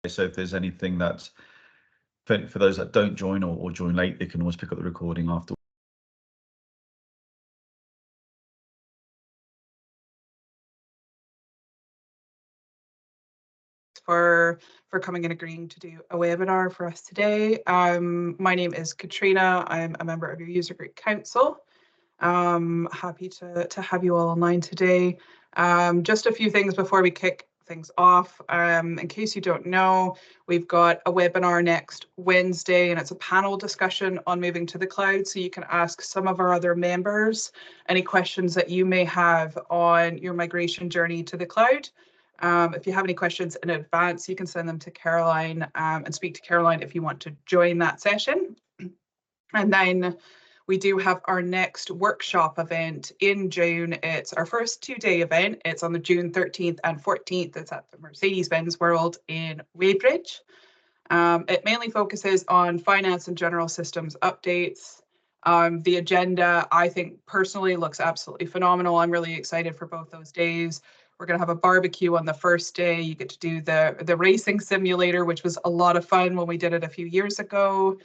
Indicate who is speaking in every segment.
Speaker 1: So if there's anything that, for those that don't join or join late, they can always pick up the recording after.
Speaker 2: For coming and agreeing to do a webinar for us today. My name is Katrina. I'm a member of your user group council. Happy to have you all online today. Just a few things before we kick things off. In case you don't know, we've got a webinar next Wednesday, and it's a panel discussion on moving to the cloud. So you can ask some of our other members any questions that you may have on your migration journey to the cloud. If you have any questions in advance, you can send them to Caroline and speak to Caroline if you want to join that session. And then we do have our next workshop event in June. It's our first 2-day event. It's on the June 13th and 14th. It's at the Mercedes-Benz World in Weybridge. It mainly focuses on finance and general systems updates. The agenda, I think personally, looks absolutely phenomenal. I'm really excited for both those days. We're going to have a barbecue on the first day. You get to do the racing simulator, which was a lot of fun when we did it a few years ago.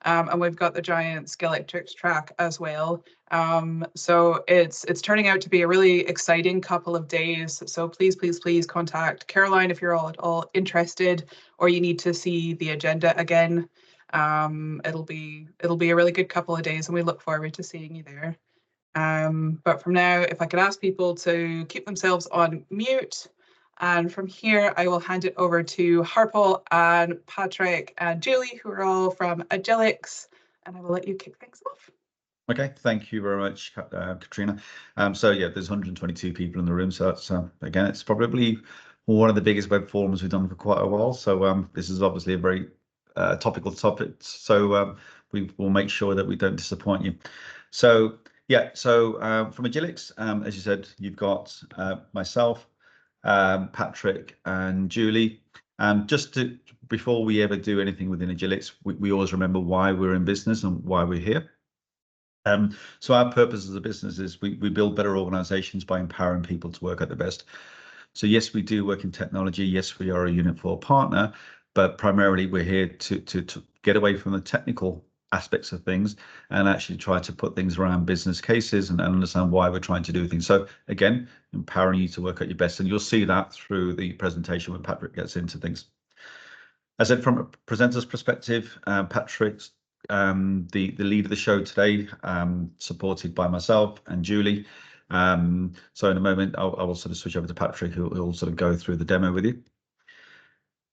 Speaker 2: And we've got the giant Skeletrix track as well. So it's turning out to be a really exciting couple of days. So please contact Caroline if you're all at all interested, or you need to see the agenda again. It'll be a really good couple of days, and we look forward to seeing you there. But from now, if I could ask people to keep themselves on mute. And from here, I will hand it over to Harpal and Patrick and Julie, who are all from Agilyx, and I will let you kick things off.
Speaker 1: Okay, thank you very much, Katrina. So yeah, there's 122 people in the room. So that's, again, it's probably one of the biggest web forums we've done for quite a while. So this is obviously a very topical topic. So we will make sure that we don't disappoint you. So yeah, so from Agilyx, as you said, you've got myself, Patrick and Julie. Just before we ever do anything within Agilyx, we always remember why we're in business and why we're here. So our purpose as a business is we build better organizations by empowering people to work at their best. So yes, we do work in technology. Yes, we are a Unit4 partner, but primarily we're here to get away from the technical aspects of things and actually try to put things around business cases and understand why we're trying to do things. So again, empowering you to work at your best, and you'll see that through the presentation when Patrick gets into things. As I said, from a presenter's perspective, Patrick's the lead of the show today, supported by myself and Julie. So in a moment, I will sort of switch over to Patrick, who will sort of go through the demo with you.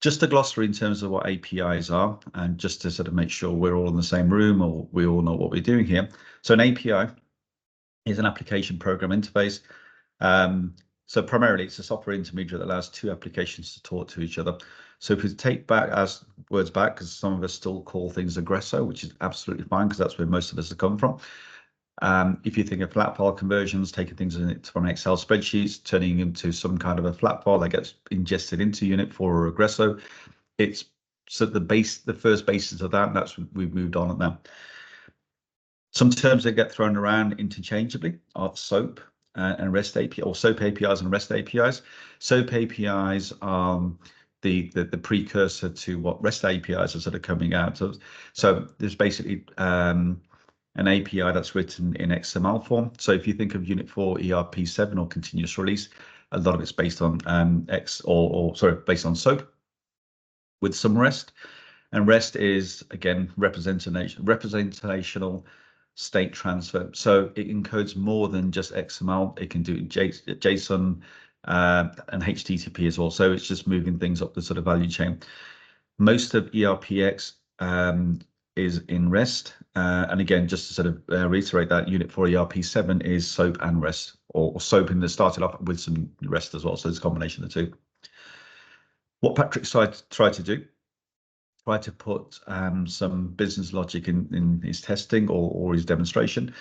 Speaker 1: Just a glossary in terms of what APIs are, and just to sort of make sure we're all in the same room or we all know what we're doing here. So an API is an application program interface. So primarily it's a software intermediary that allows two applications to talk to each other. So if we take back as words back, because some of us still call things aggresso, which is absolutely fine because that's where most of us have come from. If you think of flat file conversions, taking things from Excel spreadsheets, turning into some kind of a flat file that gets ingested into Unit4 or Aggresso, it's so the first basis of that, and that's we've moved on at that. Some terms that get thrown around interchangeably are SOAP and REST API, or SOAP APIs and REST APIs. SOAP APIs are the precursor to what REST APIs are sort of coming out of. So there's basically an API that's written in XML form. So if you think of Unit4 ERP7 or continuous release, a lot of it's based on based on SOAP with some REST. And REST is, again, representational state transfer. So it encodes more than just XML. It can do JSON and HTTP as well. So it's just moving things up the sort of value chain. Most of ERPx is in REST. And again, just to sort of reiterate that, Unit4 ERP7 is SOAP and REST, or SOAP in the started off with some REST as well. So it's a combination of the two. What Patrick tried to do, try to put some business logic in his testing or his demonstration.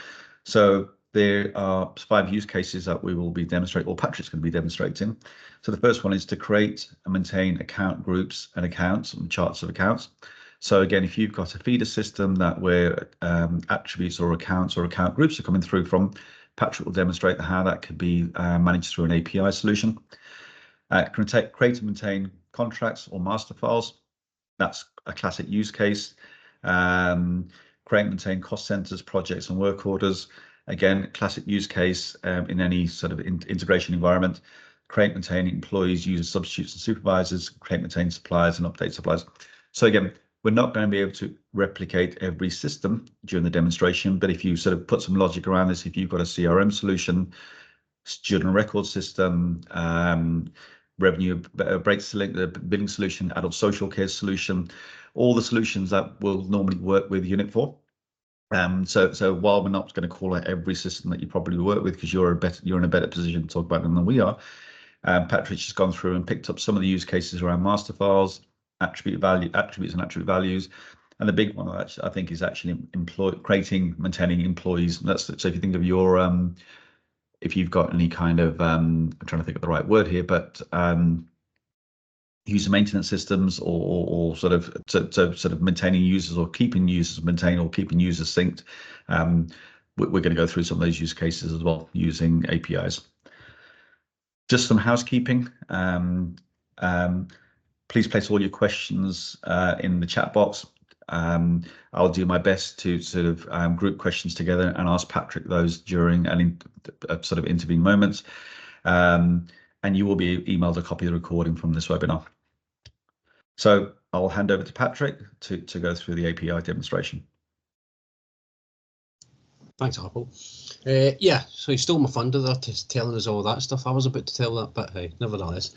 Speaker 1: So there are 5 use cases that we will be demonstrating, or Patrick's going to be demonstrating. So the first one is to create and maintain account groups and accounts and charts of accounts. So again, if you've got a feeder system that where attributes or accounts or account groups are coming through from, Patrick will demonstrate how that could be managed through an API solution. Create and maintain contracts or master files. That's a classic use case. Create and maintain cost centers, projects and work orders. Again, classic use case in any sort of integration environment. Create, maintain employees, users, substitutes and supervisors. Create, maintain suppliers and update suppliers. So again, we're not going to be able to replicate every system during the demonstration, but if you sort of put some logic around this, if you've got a CRM solution, student record system, revenue breaks, the billing solution, adult social care solution, all the solutions that will normally work with Unit4. So while we're not going to call out every system that you probably work with, because you're in a better position to talk about them than we are, Patrick's just gone through and picked up some of the use cases around master files, attributes and attribute values. And the big one, actually, I think, is actually creating, maintaining employees. So if you think of your, if you've got any kind of, I'm trying to think of the right word here, but user maintenance systems or sort of maintaining users or keeping users maintained or keeping users synced. We're going to go through some of those use cases as well using APIs. Just some housekeeping. Please place all your questions in the chat box. I'll do my best to sort of group questions together and ask Patrick those during sort of intervening moments. And you will be emailed a copy of the recording from this webinar. So I'll hand over to Patrick to go through the API demonstration.
Speaker 3: Thanks, Harpo. Yeah, so you stole my thunder there to telling us all that stuff. I was about to tell that, but hey, nevertheless.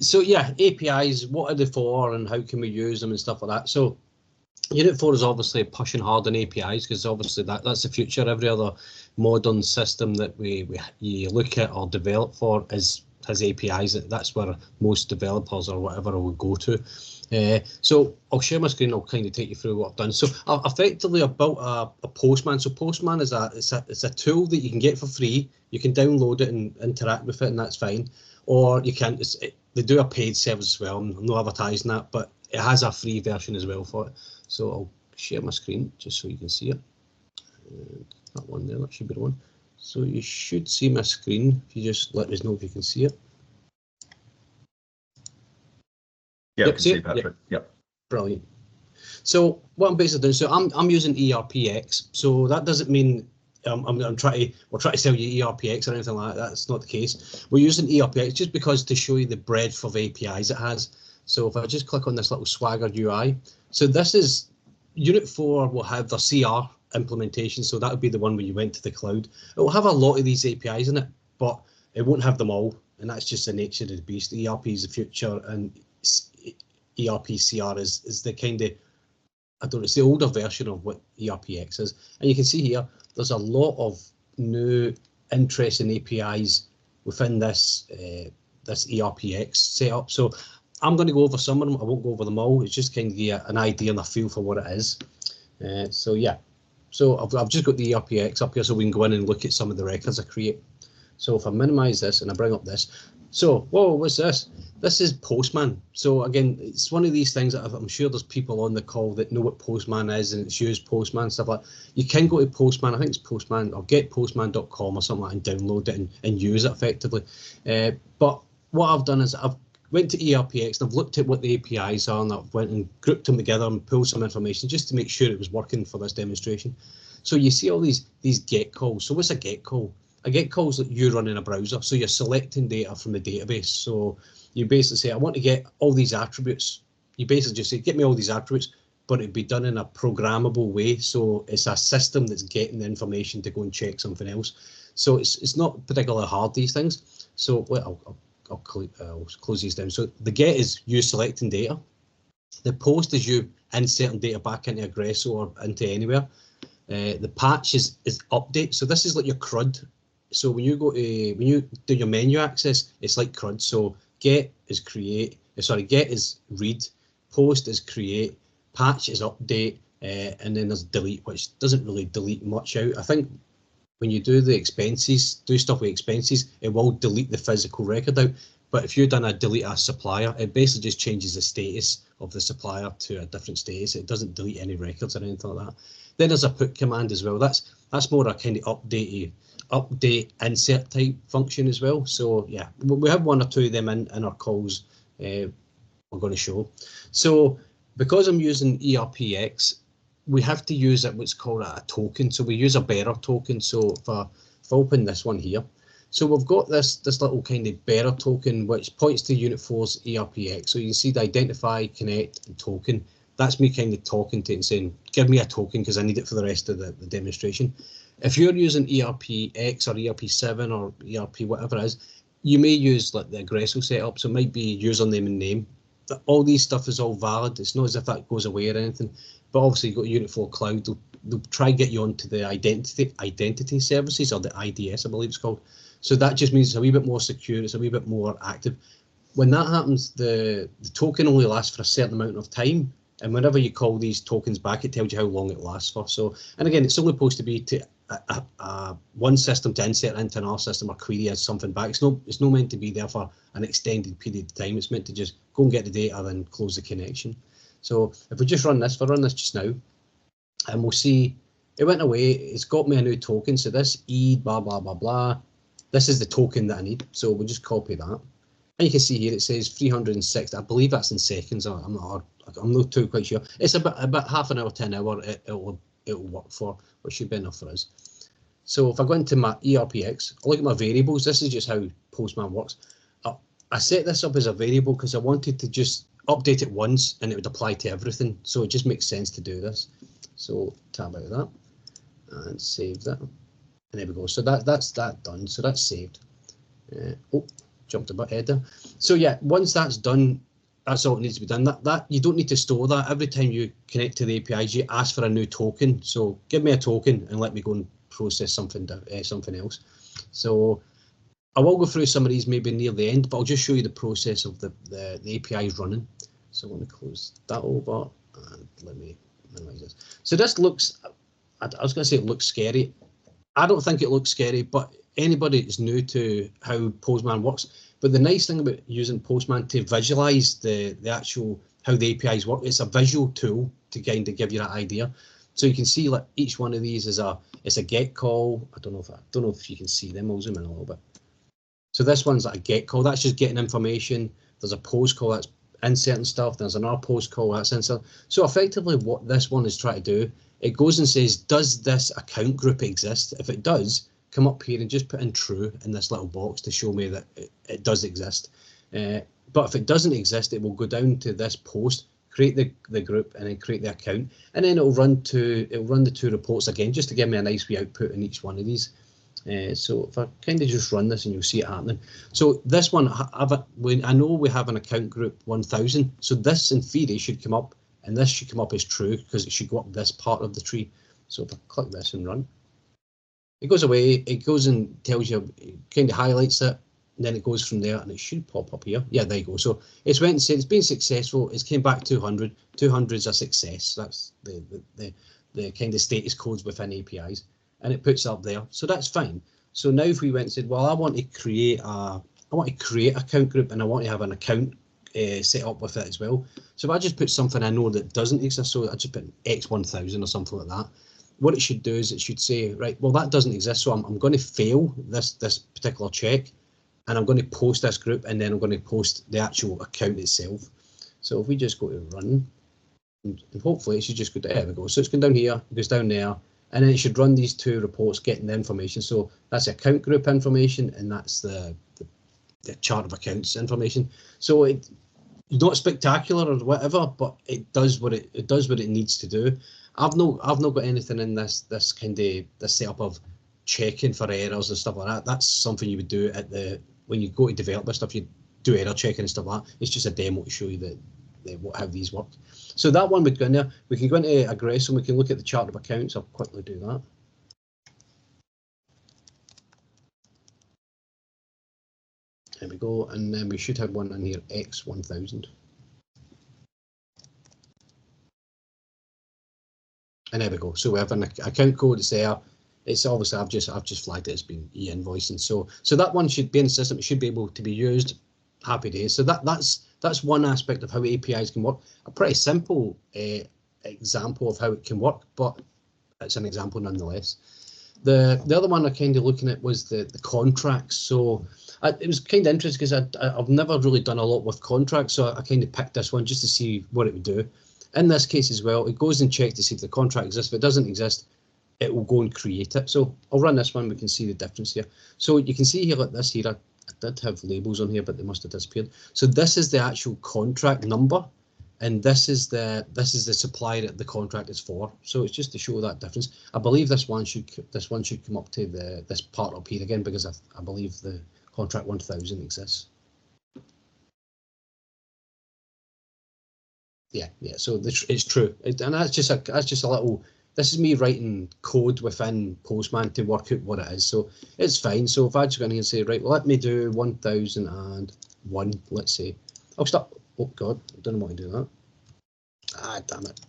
Speaker 3: So yeah, APIs, what are they for and how can we use them and stuff like that? So Unit4 is obviously pushing hard on APIs because obviously that's the future. Every other modern system that you look at or develop for has APIs. That's where most developers or whatever will go to. So I'll share my screen. I'll kind of take you through what I've done. So effectively, I've built a Postman. So Postman is it's a tool that you can get for free. You can download it and interact with it, and that's fine. Or you can. They do a paid service as well. I'm not advertising that, but it has a free version as well for it. So I'll share my screen just so you can see it. That one there, that should be the one. So you should see my screen if you just let us know if you can see it.
Speaker 1: Yeah, yep, I can see Patrick. Yep.
Speaker 3: Brilliant. So what I'm basically doing, so I'm using ERPx. So that doesn't mean we're trying to sell you ERPx or anything like that. That's not the case. We're using ERPx just because to show you the breadth of APIs it has. So if I just click on this little Swagger UI, so this is Unit4 will have the CR implementation. So that would be the one where you went to the cloud. It will have a lot of these APIs in it, but it won't have them all. And that's just the nature of the beast. ERP is the future, and ERPCR is the kind of, it's the older version of what ERPx is. And you can see here, there's a lot of new interesting APIs within this this ERPx setup. So I'm going to go over some of them. I won't go over them all. It's just kind of give you an idea and a feel for what it is. So yeah, so I've just got the ERPx up here so we can go in and look at some of the records I create. So if I minimize this and I bring up this, so whoa, what's this? This is Postman. So again, it's one of these things that I'm sure there's people on the call that know what Postman is and it's used Postman stuff like that. You can go to Postman, I think it's Postman or getpostman.com or something like that and download it and use it effectively. But what I've done is I've went to ERPx and I've looked at what the APIs are and I've went and grouped them together and pulled some information just to make sure it was working for this demonstration. So you see all these get calls. So what's a get call? A get call is that you run in a browser. So you're selecting data from the database. So you basically say, I want to get all these attributes. You basically just say, get me all these attributes, but it'd be done in a programmable way. So it's a system that's getting the information to go and check something else. So it's not particularly hard, these things. So well, I'll close these down. So the get is you selecting data. The post is you inserting data back into Agilyx or into anywhere. The patch is update. So this is like your CRUD. So when you do your menu access, it's like CRUD. So get is create, get is read, post is create, patch is update, and then there's delete, which doesn't really delete much out. I think when you do the expenses, do stuff with expenses, it will delete the physical record out. But if you've done a delete a supplier, it basically just changes the status of the supplier to a different status. It doesn't delete any records or anything like that. Then there's a put command as well. That's more a kind of update insert type function as well. So yeah, we have one or two of them in our calls we're going to show. So because I'm using ERPx, we have to use what's called a token. So we use a bearer token. So if I open this one here, so we've got this little kind of bearer token which points to Unit4's ERPx. So you can see the identify, connect, and token. That's me kind of talking to it and saying, give me a token because I need it for the rest of the demonstration. If you're using ERPx or ERP7 or ERP, whatever it is, you may use like the Agilyx setup. So it might be username and name. All these stuff is all valid. It's not as if that goes away or anything. But obviously you've got Unit4 Cloud. They'll try and get you onto the identity services, or the IDS, I believe it's called. So that just means it's a wee bit more secure. It's a wee bit more active. When that happens, the token only lasts for a certain amount of time. And whenever you call these tokens back, it tells you how long it lasts for. So, and again, it's only supposed to be to one system to insert into another system or query as something back. It's not meant to be there for an extended period of time. It's meant to just go and get the data, then close the connection. So if we just run this, if I run this just now, and we'll see it went away. It's got me a new token. So this E blah blah blah blah. This is the token that I need. So we'll just copy that. And you can see here it says 360. I believe that's in seconds. I'm not too quite sure. It's about half an hour to an hour. It'll work for, which should be enough for us. So if I go into my ERPx, I look at my variables. This is just how Postman works. I set this up as a variable because I wanted to just update it once and it would apply to everything. So it just makes sense to do this. So tab out of that and save that. And there we go. So that's that done. So that's saved. Oh, jumped a bit ahead there. So yeah, once that's done, that's all it needs to be done. That you don't need to store that. Every time you connect to the APIs, you ask for a new token. So give me a token and let me go and process something else. So I will go through some of these maybe near the end, but I'll just show you the process of the APIs running. So I'm going to close that over and let me minimize this. So this looks, I was going to say it looks scary. I don't think it looks scary, but anybody that's new to how Postman works. But the nice thing about using Postman to visualize the actual how the APIs work, it's a visual tool to kind of give you that idea. So you can see like each one of these is a get call. I don't know if you can see them. I'll zoom in a little bit. So this one's like a get call. That's just getting information. There's a post call that's inserting stuff. There's another post call that's inserting. So effectively, what this one is trying to do, it goes and says, does this account group exist? If it does, come up here and just put in true in this little box to show me that it does exist. But if it doesn't exist, it will go down to this post, create the group, and then create the account, and then it'll run the two reports again just to give me a nice wee output in each one of these. So if I kind of just run this and you'll see it happening. So this one, I know we have an account group 1000. So this in theory should come up, and this should come up as true because it should go up this part of the tree. So if I click this and run, it goes away. It goes and tells you, kind of highlights it, and then it goes from there, and it should pop up here. Yeah, there you go. So it's went and said it's been successful. It's came back 200. 200 is a success. That's the kind of status codes within APIs. And it puts up there, so that's fine. So now if we went and said, well, I want to create account group, and I want to have an account set up with it as well. So if I just put something I know that doesn't exist, so I just put X1000 or something like that. What it should do is it should say, right, well, that doesn't exist, so I'm going to fail this particular check, and I'm going to post this group, and then I'm going to post the actual account itself. So if we just go to run, and hopefully it should just go to, there we go. So it's going down here, it goes down there. And then it should run these two reports getting the information. So that's the account group information, and that's the chart of accounts information. So it's not spectacular or whatever, but it does what it needs to do. I've not got anything in this setup of checking for errors and stuff like that. That's something you would do when you go to develop this stuff. You do error checking and stuff like that. It's just a demo to show you how these work. So that one would go in there. We can go into Agilyx and we can look at the chart of accounts. I'll quickly do that. There we go, and then we should have one in here, X1000. And there we go. So we have an account code. It's there. It's obviously I've just flagged it as being e-invoicing. So that one should be in the system. It should be able to be used. Happy days. So that's one aspect of how APIs can work. A pretty simple example of how it can work, but it's an example nonetheless. The other one I kind of looking at was the contracts. So It was kind of interesting because I've never really done a lot with contracts, so I kind of picked this one just to see what it would do. In this case as well, it goes and checks to see if the contract exists. If it doesn't exist, it will go and create it. So I'll run this one. We can see the difference here. So you can see here like this here. I did have labels on here, but they must have disappeared. So this is the actual contract number, and this is the supplier that the contract is for. So it's just to show that difference. I believe this one should come up to this part up here again, because I believe the contract 1000 exists. Yeah. So it's true, and that's just a little. This is me writing code within Postman to work out what it is. So it's fine. So if I just go in here and say, right, well, let me do 1001. Let's say I'll start. Oh God, I don't know why I do that. Ah, damn it!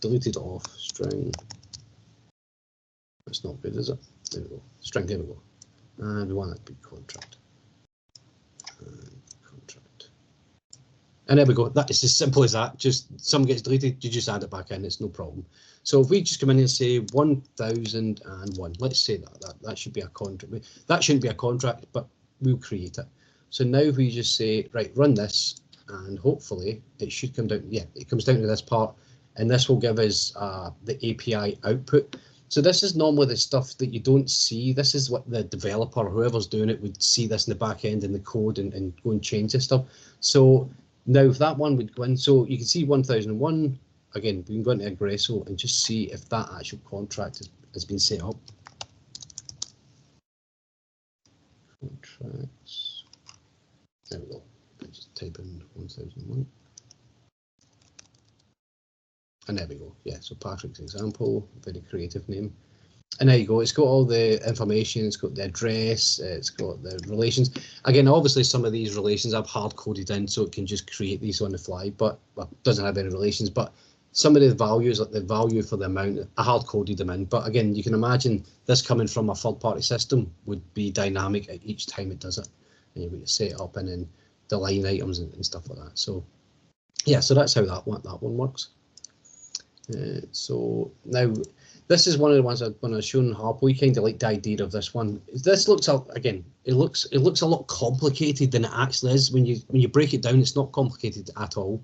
Speaker 3: Deleted off string. That's not good, is it? There we go. String. There we go. And we want that to be contract. And there we go. That is as simple as that. Just some gets deleted, you just add it back in. It's no problem. So if we just come in and say 1001, let's say that should be a contract. That shouldn't be a contract, but we'll create it. So now if we just say, right, run this, and hopefully it should come down. Yeah, it comes down to this part, and this will give us the API output. So this is normally the stuff that you don't see. This is what the developer or whoever's doing it would see this in the back end in the code and go and change this stuff. So now if that one would go in, so you can see 1001, again, we can go into Agilyx and just see if that actual contract has been set up. Contracts, there we go, just type in 1001. And there we go, yeah, so Patrick's example, very creative name. And there you go, it's got all the information, it's got the address, it's got the relations. Again, obviously some of these relations I've hard coded in so it can just create these on the fly, but well, it doesn't have any relations. But some of the values, like the value for the amount, I hard coded them in. But again, you can imagine this coming from a third party system would be dynamic at each time it does it. And you set it up and then the line items and stuff like that. So yeah, so that's how that one works. So now, this is one of the ones when I was showing Harp, we kind of like the idea of this one. This looks again, it looks a lot complicated than it actually is. When you break it down, it's not complicated at all.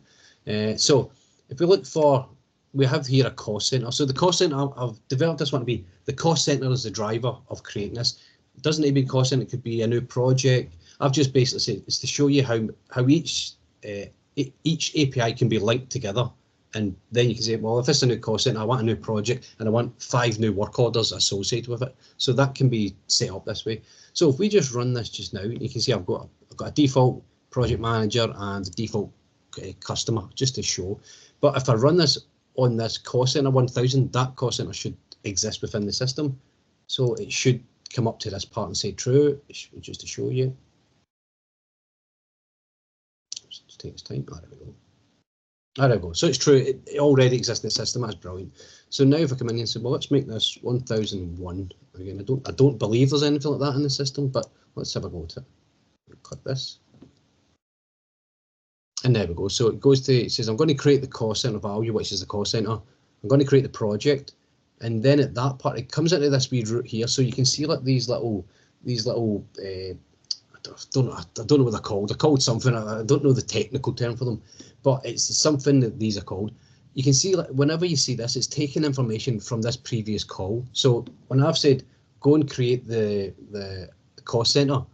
Speaker 3: So if we look for, we have here a cost center. So the cost center, I've developed this one to be the cost center is the driver of creating this. It doesn't need to be cost center, it could be a new project. I've just basically said it's to show you how each API can be linked together. And then you can say, well, if it's a new cost center, I want a new project and I want 5 new work orders associated with it. So that can be set up this way. So if we just run this just now, you can see I've got a default project manager and a default customer just to show. But if I run this on this cost center 1000, that cost center should exist within the system. So it should come up to this part and say true, just to show you. Just take its time. There we go. There we go. So it's true. It already exists in the system. That's brilliant. So now if I come in and say, well, let's make this 1001. Again, I don't believe there's anything like that in the system, but let's have a go at it. Click this. And there we go. So it goes to, it says, I'm going to create the cost center value, which is the cost center. I'm going to create the project. And then at that part, it comes into this wee route here. So you can see like these little I don't know what they're called. They're called something. I don't know the technical term for them, but it's something that these are called. You can see like whenever you see this, it's taking information from this previous call. So when I've said go and create the cost center,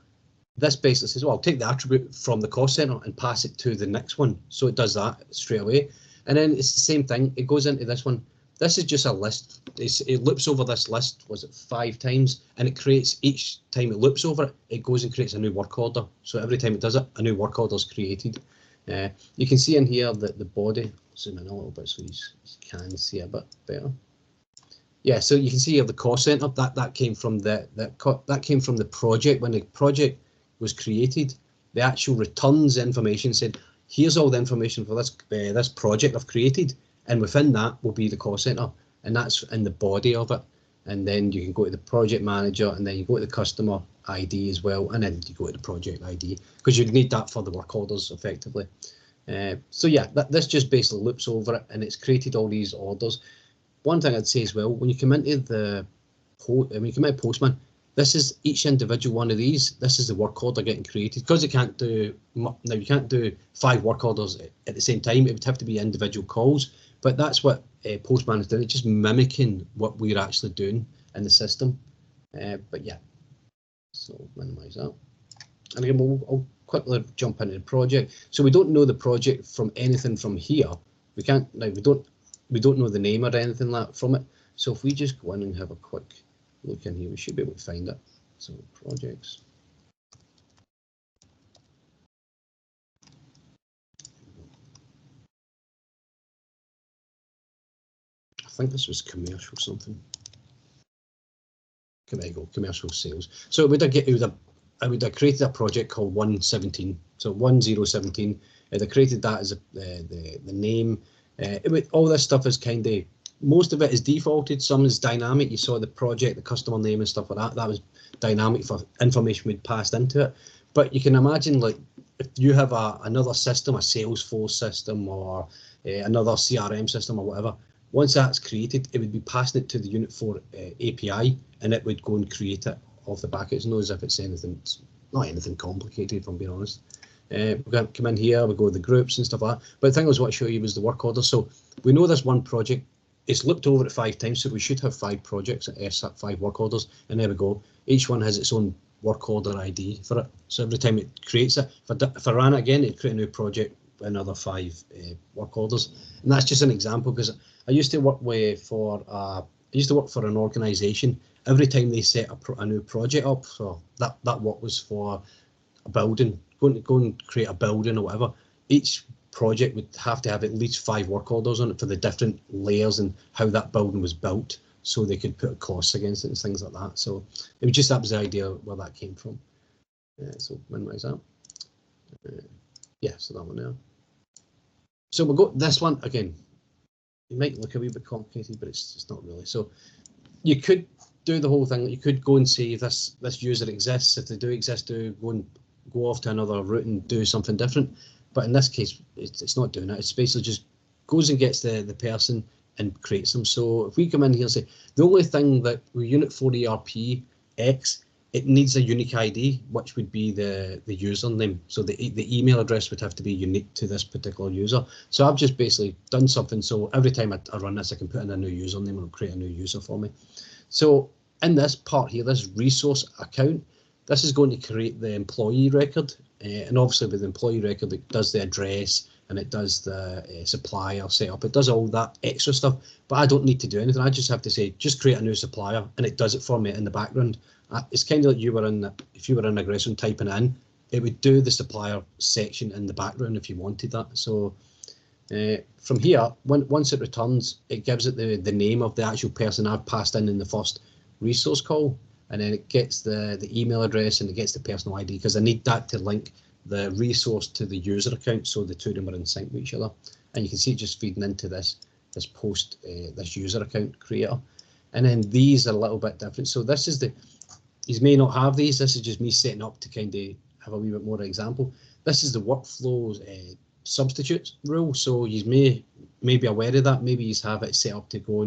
Speaker 3: this basically says, well, I'll take the attribute from the cost center and pass it to the next one. So it does that straight away. And then it's the same thing. It goes into this one. This is just a list. It loops over this list, was it 5 times? And it creates, each time it loops over it, it goes and creates a new work order. So every time it does it, a new work order is created. You can see in here that the body, zoom in a little bit so you can see a bit better. Yeah, so you can see here the cost center, that came from that came from the project. When the project was created, the actual returns information said, here's all the information for this project I've created. And within that will be the cost center, and that's in the body of it. And then you can go to the project manager, and then you go to the customer ID as well, and then you go to the project ID because you need that for the work orders effectively. So yeah, this just basically loops over it, and it's created all these orders. One thing I'd say as well, when you come into Postman, This is each individual one of these. This is the work order getting created, because it can't do, now you can't do 5 work orders at the same time. It would have to be individual calls, but that's what Postman is doing. It's just mimicking what we're actually doing in the system. But yeah, so minimize that. And again, I'll quickly jump into the project. So we don't know the project from anything from here. We can't, now we don't know the name or anything like that from it. So if we just go in and have a quick look in here, we should be able to find it. So projects. I think this was commercial something. There you go, commercial sales. So I would have created a project called 117. So 1017. They created that as the name. All this stuff is kind of, most of it is defaulted. Some is dynamic. You saw the project, the customer name and stuff like that. That was dynamic for information we'd passed into it. But you can imagine, like, if you have another system, a Salesforce system or another CRM system or whatever, once that's created, it would be passing it to the Unit4 API, and it would go and create it off the back. It's not as if it's anything, not anything complicated, if I'm being honest. We're going to come in here, we go to the groups and stuff like that. But the thing I was want to show you was the work order. So we know this one project, it's looked over it 5 times, so we should have 5 projects, 5 work orders, and there we go. Each one has its own work order ID for it. So every time it creates it, if I ran it again, it'd create a new project with another 5 work orders. And that's just an example, because I used to work for an organisation. Every time they set a new project up, so that work was for a building, go and create a building or whatever. Each project would have to have at least 5 work orders on it for the different layers and how that building was built, so they could put costs against it and things like that. So it was just, that was the idea where that came from. So minimize that. Yeah, so that one there. So we'll go this one again. It might look a wee bit complicated, but it's not really. So you could do the whole thing. You could go and see if this user exists. If they do exist, go off to another route and do something different. But in this case, it's not doing it. It's basically just goes and gets the person and creates them. So if we come in here and say, the only thing that with Unit4 ERPx, it needs a unique ID, which would be the username. So the email address would have to be unique to this particular user. So I've just basically done something. So every time I run this, I can put in a new username and it'll create a new user for me. So in this part here, this resource account, this is going to create the employee record. And obviously with the employee record, it does the address and it does the supplier setup. It does all that extra stuff, but I don't need to do anything. I just have to say, just create a new supplier, and it does it for me in the background. It's kind of like if you were in Aggression typing in, it would do the supplier section in the background if you wanted that. So from here, once it returns, it gives it the name of the actual person I've passed in the first resource call. And then it gets the email address and it gets the personal ID, because I need that to link the resource to the user account, so the two of them are in sync with each other. And you can see it just feeding into this this user account creator. And then these are a little bit different. So this is you may not have these. This is just me setting up to kind of have a wee bit more example. This is the workflows substitutes rule. So you may be aware of that. Maybe you have it set up to go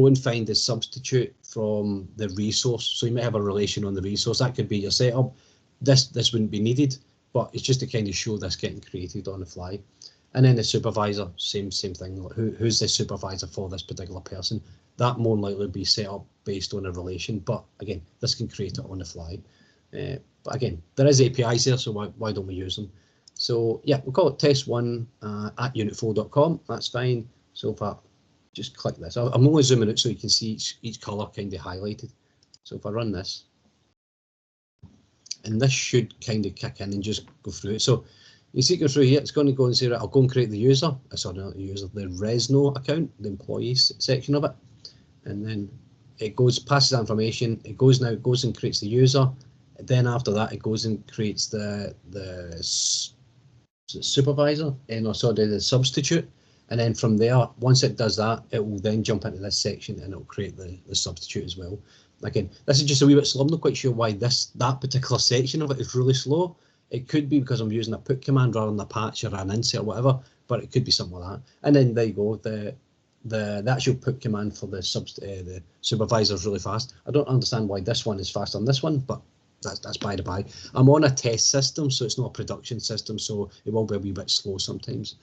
Speaker 3: and find the substitute from the resource. So you may have a relation on the resource. That could be your setup. This wouldn't be needed, but it's just to kind of show this getting created on the fly. And then the supervisor, same thing. Like who's the supervisor for this particular person? That more than likely be set up based on a relation. But again, this can create it on the fly. But again, there is APIs there, so why don't we use them? So yeah, we'll call it test1 at unit4.com. That's fine. So if I just click this, I'm only zooming out so you can see each color kind of highlighted. So if I run this, and this should kind of kick in and just go through it. So you see, go through here, it's going to go and say, right, I'll go and create the user. Sorry, not the user, the Resno account, the employees section of it. And then it passes that information. It goes and creates the user. Then after that, it goes and creates the supervisor, the substitute. And then from there, once it does that, it will then jump into this section and it will create the substitute as well. Again, this is just a wee bit slow. I'm not quite sure why that particular section of it is really slow. It could be because I'm using a put command rather than a patch or an insert or whatever, but it could be something like that. And then there you go. the actual put command for the supervisor is really fast. I don't understand why this one is faster than this one, but that's by the by. I'm on a test system, so it's not a production system, so it will be a wee bit slow sometimes.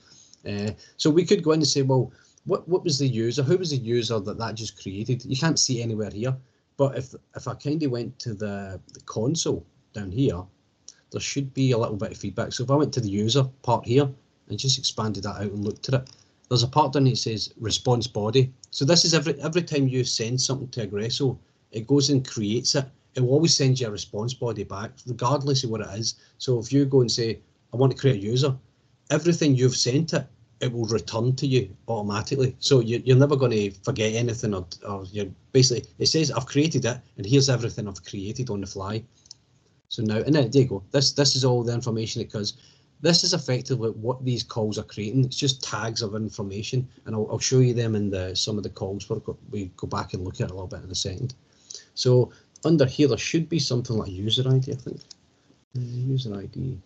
Speaker 3: So we could go in and say, well, what was the user? Who was the user that just created? You can't see anywhere here, but if I kind of went to the console down here, there should be a little bit of feedback. So if I went to the user part here and just expanded that out and looked at it, there's a part down here that says response body. So this is every time you send something to Aggresso, it goes and creates it. It will always send you a response body back, regardless of what it is. So if you go and say, I want to create a user, everything you've sent it, it will return to you automatically. So you're never going to forget anything, or you're basically, it says I've created it, and here's everything I've created on the fly. So now, and there you go. This is all the information, because this is effectively what these calls are creating. It's just tags of information, and I'll show you them in some of the calls where we go back and look at it a little bit in a second. So under here, there should be something like user ID, I think. User ID.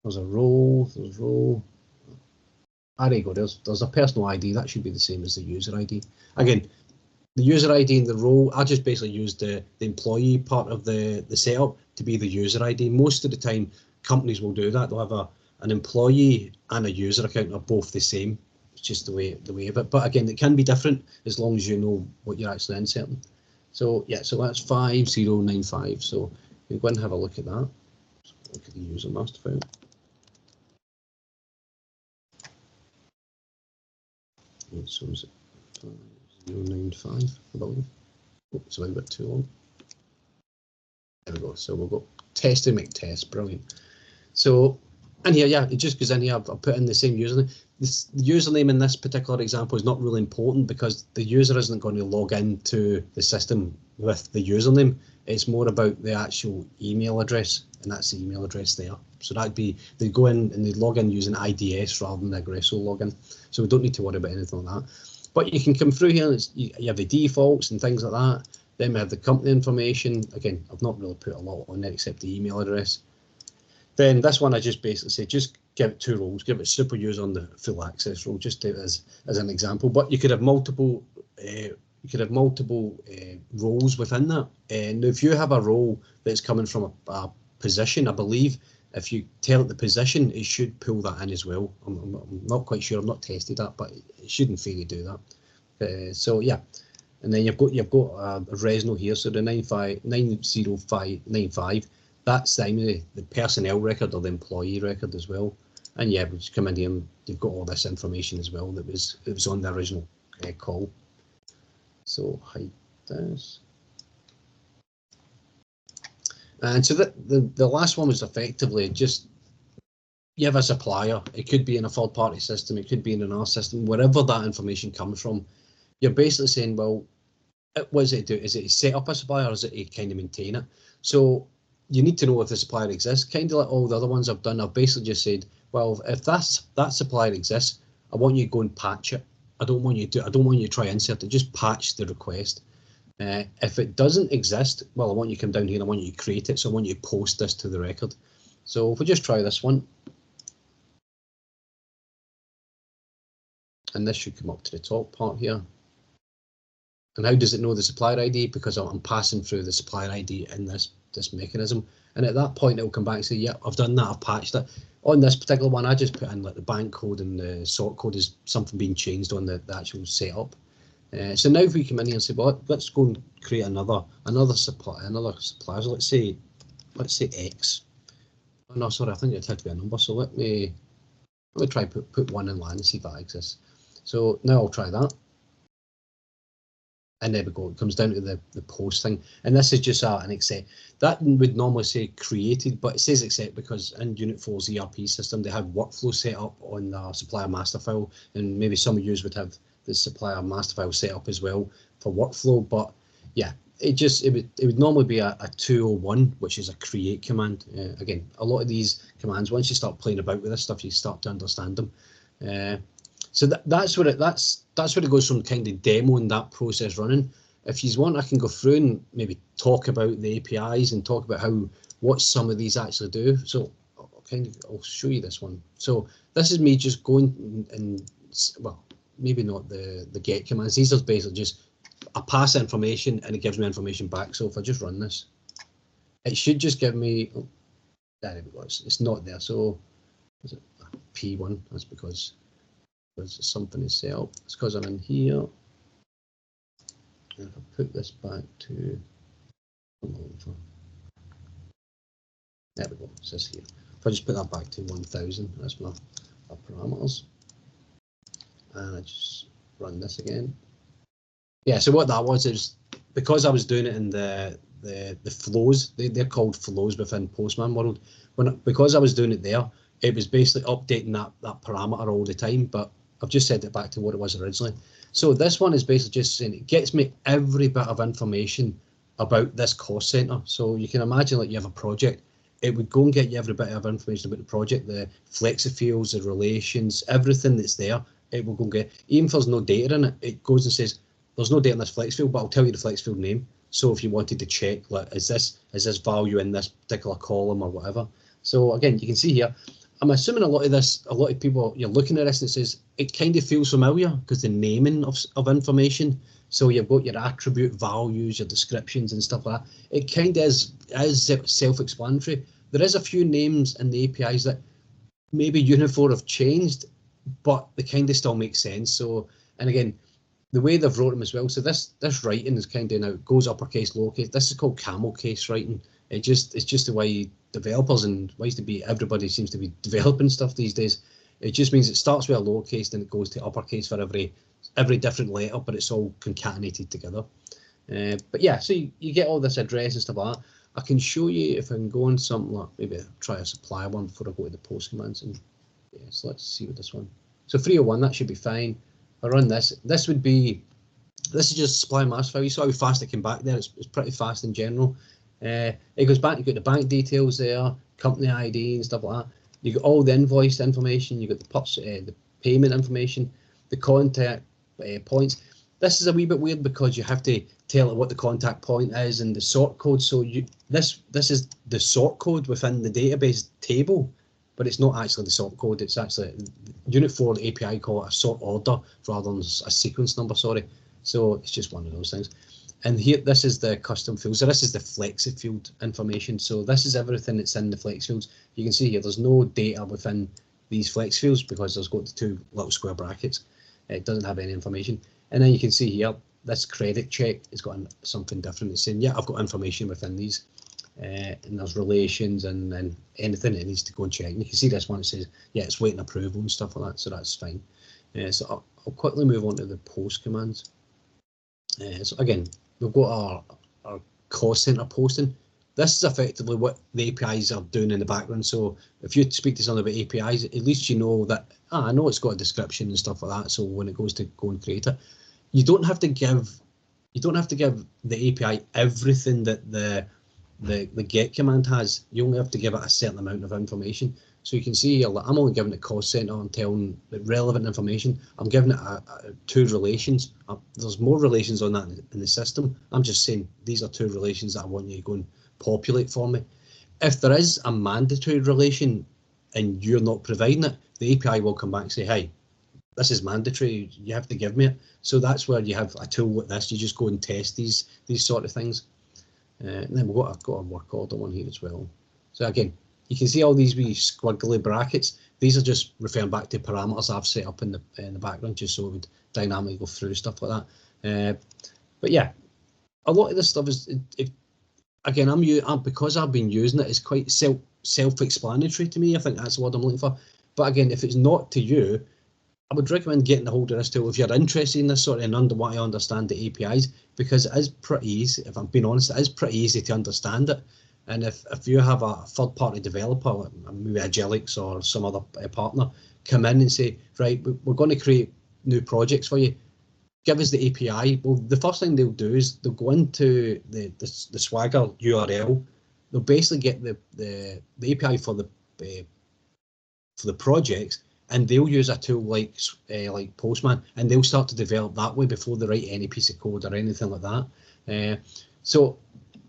Speaker 3: There's a role, there's role. There you go, there's a personal ID. That should be the same as the user ID. Again, the user ID and the role, I just basically used the employee part of the setup to be the user ID. Most of the time, companies will do that. They'll have an employee and a user account are both the same. It's just the way of it. But again, it can be different as long as you know what you're actually inserting. So yeah, so that's 5095. So we'll go and have a look at that. Look at the user master file. So is it 5095, I believe. Oh, it's a little bit too long. There we go. So we'll go test to make test. Brilliant. So, and here, yeah, it just goes in here. I've put in the same username. The username in this particular example is not really important because the user isn't going to log into the system with the username. It's more about the actual email address, and that's the email address there. So that'd be, they go in and they log in using IDS rather than the Aggresso login. So we don't need to worry about anything like that. But you can come through here and you have the defaults and things like that. Then we have the company information. Again, I've not really put a lot on it except the email address. Then this one I just basically say, just give it 2 roles, give it super user on the full access role, just as an example. But you could have multiple roles within that. And if you have a role that's coming from a position, I believe if you tell it the position, it should pull that in as well. I'm not quite sure. I've not tested that, but it shouldn't really do that. So yeah, and then you've got a Resno here. So the 90595. That's the personnel record or the employee record as well. And yeah, we just come in here and you've got all this information as well that was on the original call. So hide this. And so the last one was effectively just, you have a supplier. It could be in a third-party system. It could be in an R system. Wherever that information comes from, you're basically saying, well, what does it do? Is it set up a supplier or is it to kind of maintain it? So you need to know if the supplier exists. Kind of like all the other ones I've done, I've basically just said, well, if that supplier exists, I want you to go and patch it. I don't want you to try insert it. Just patch the request. If it doesn't exist, well, I want you to come down here and I want you to create it. So I want you to post this to the record. So if we just try this one, and this should come up to the top part here. And how does it know the supplier ID? Because I'm passing through the supplier ID in this mechanism. And at that point, it will come back and say, yeah, I've done that, I've patched it. On this particular one, I just put in like the bank code and the sort code is something being changed on the actual setup. So now if we come in here and say, well, let's go and create another supplier. So let's say X. Oh, no, sorry, I think it had to be a number. So let me try put one in line and see if that exists. So now I'll try that. And there we go, it comes down to the post thing. And this is just an accept. That would normally say created, but it says accept because in Unit4's ERP system, they have workflow set up on the supplier master file. And maybe some of you would have the supplier master file set up as well for workflow. But yeah, it would normally be a 201, which is a create command. Again, a lot of these commands, once you start playing about with this stuff, you start to understand them. So that's where it goes from kind of demoing that process running. If you want, I can go through and maybe talk about the APIs and talk about what some of these actually do. So I'll show you this one. So this is me just going and well, maybe not the get commands. These are basically just I pass information and it gives me information back. So if I just run this, it should just give me, oh, there we go, it's not there. So is it P1? That's because something is set up. It's because I'm in here. And if I put this back to, there we go, it says here. If I just put that back to 1000, that's my parameters. And I just run this again. Yeah, so what that was is, because I was doing it in the flows, they're called flows within Postman world. Because I was doing it there, it was basically updating that parameter all the time, but I've just set it back to what it was originally. So this one is basically just saying it gets me every bit of information about this cost center. So you can imagine, like, you have a project, it would go and get you every bit of information about the project, the flexi fields, the relations, everything that's there. It will go and get, even if there's no data in it, it goes and says, there's no data in this flex field, but I'll tell you the flex field name. So if you wanted to check, like, is this value in this particular column or whatever. So again, you can see here, I'm assuming a lot of people, you're looking at this and it says, it kind of feels familiar because the naming of information. So you've got your attribute values, your descriptions and stuff like that. It kind of is self-explanatory. There is a few names in the APIs that maybe Unit4 have changed, but they kind of still make sense. So, and again, the way they've wrote them as well. So this writing is kind of now goes uppercase, lowercase. This is called camel case writing. It's just the way developers and ways to be. Everybody seems to be developing stuff these days. It just means it starts with a lowercase, then it goes to uppercase for every different letter, but it's all concatenated together. But yeah, so you get all this address and stuff like that. I can show you if I can go on something like, maybe I'll try a supplier one before I go to the post commands. And yeah, so let's see what this one. So 301, that should be fine. I run this. This is just supply master file. You saw how fast it came back there. It's pretty fast in general. It goes back. You got the bank details there, company ID and stuff like that. You got all the invoice information. You got the payment information, the contact points. This is a wee bit weird because you have to tell it what the contact point is and the sort code. So this is the sort code within the database table, but it's not actually the sort code. It's actually Unit4 API call it a sort order rather than a sequence number. Sorry. So it's just one of those things. And here, this is the custom fields. So this is the flexi field information. So this is everything that's in the flex fields. You can see here, there's no data within these flex fields because there's got the two little square brackets. It doesn't have any information. And then you can see here, this credit check has got something different. It's saying, yeah, I've got information within these. And there's relations and then anything it needs to go and check. And you can see this one, it says, yeah, it's waiting approval and stuff like that. So that's fine. So I'll quickly move on to the post commands. So again, we've got our cost center posting. This is effectively what the APIs are doing in the background. So if you speak to someone about APIs, at least you know that, I know it's got a description and stuff like that. So when it goes to go and create it, you don't have to give the API everything that the get command has. You only have to give it a certain amount of information. So you can see here, I'm only giving it cost center and telling it relevant information. I'm giving it two relations. There's more relations on that in the system. I'm just saying these are two relations that I want you to go and populate for me. If there is a mandatory relation and you're not providing it, the API will come back and say, hey, this is mandatory, you have to give me it. So that's where you have a tool like this. You just go and test these sort of things. And then I've got a work order one here as well. So again, you can see all these wee squiggly brackets. These are just referring back to parameters I've set up in the background, just so it would dynamically go through stuff like that. But yeah, a lot of this stuff is, again, because I've been using it, it's quite self-explanatory to me. I think that's the word I'm looking for. But again, if it's not to you, I would recommend getting a hold of this tool if you're interested in this sort of and want to understand the APIs, because it is pretty easy. If I'm being honest, it is pretty easy to understand it. And if you have a third-party developer, like maybe Agilyx or some other partner, come in and say, right, we're going to create new projects for you, give us the API. Well, the first thing they'll do is they'll go into the Swagger URL. They'll basically get the API for the projects, and they'll use a tool like Postman, and they'll start to develop that way before they write any piece of code or anything like that. So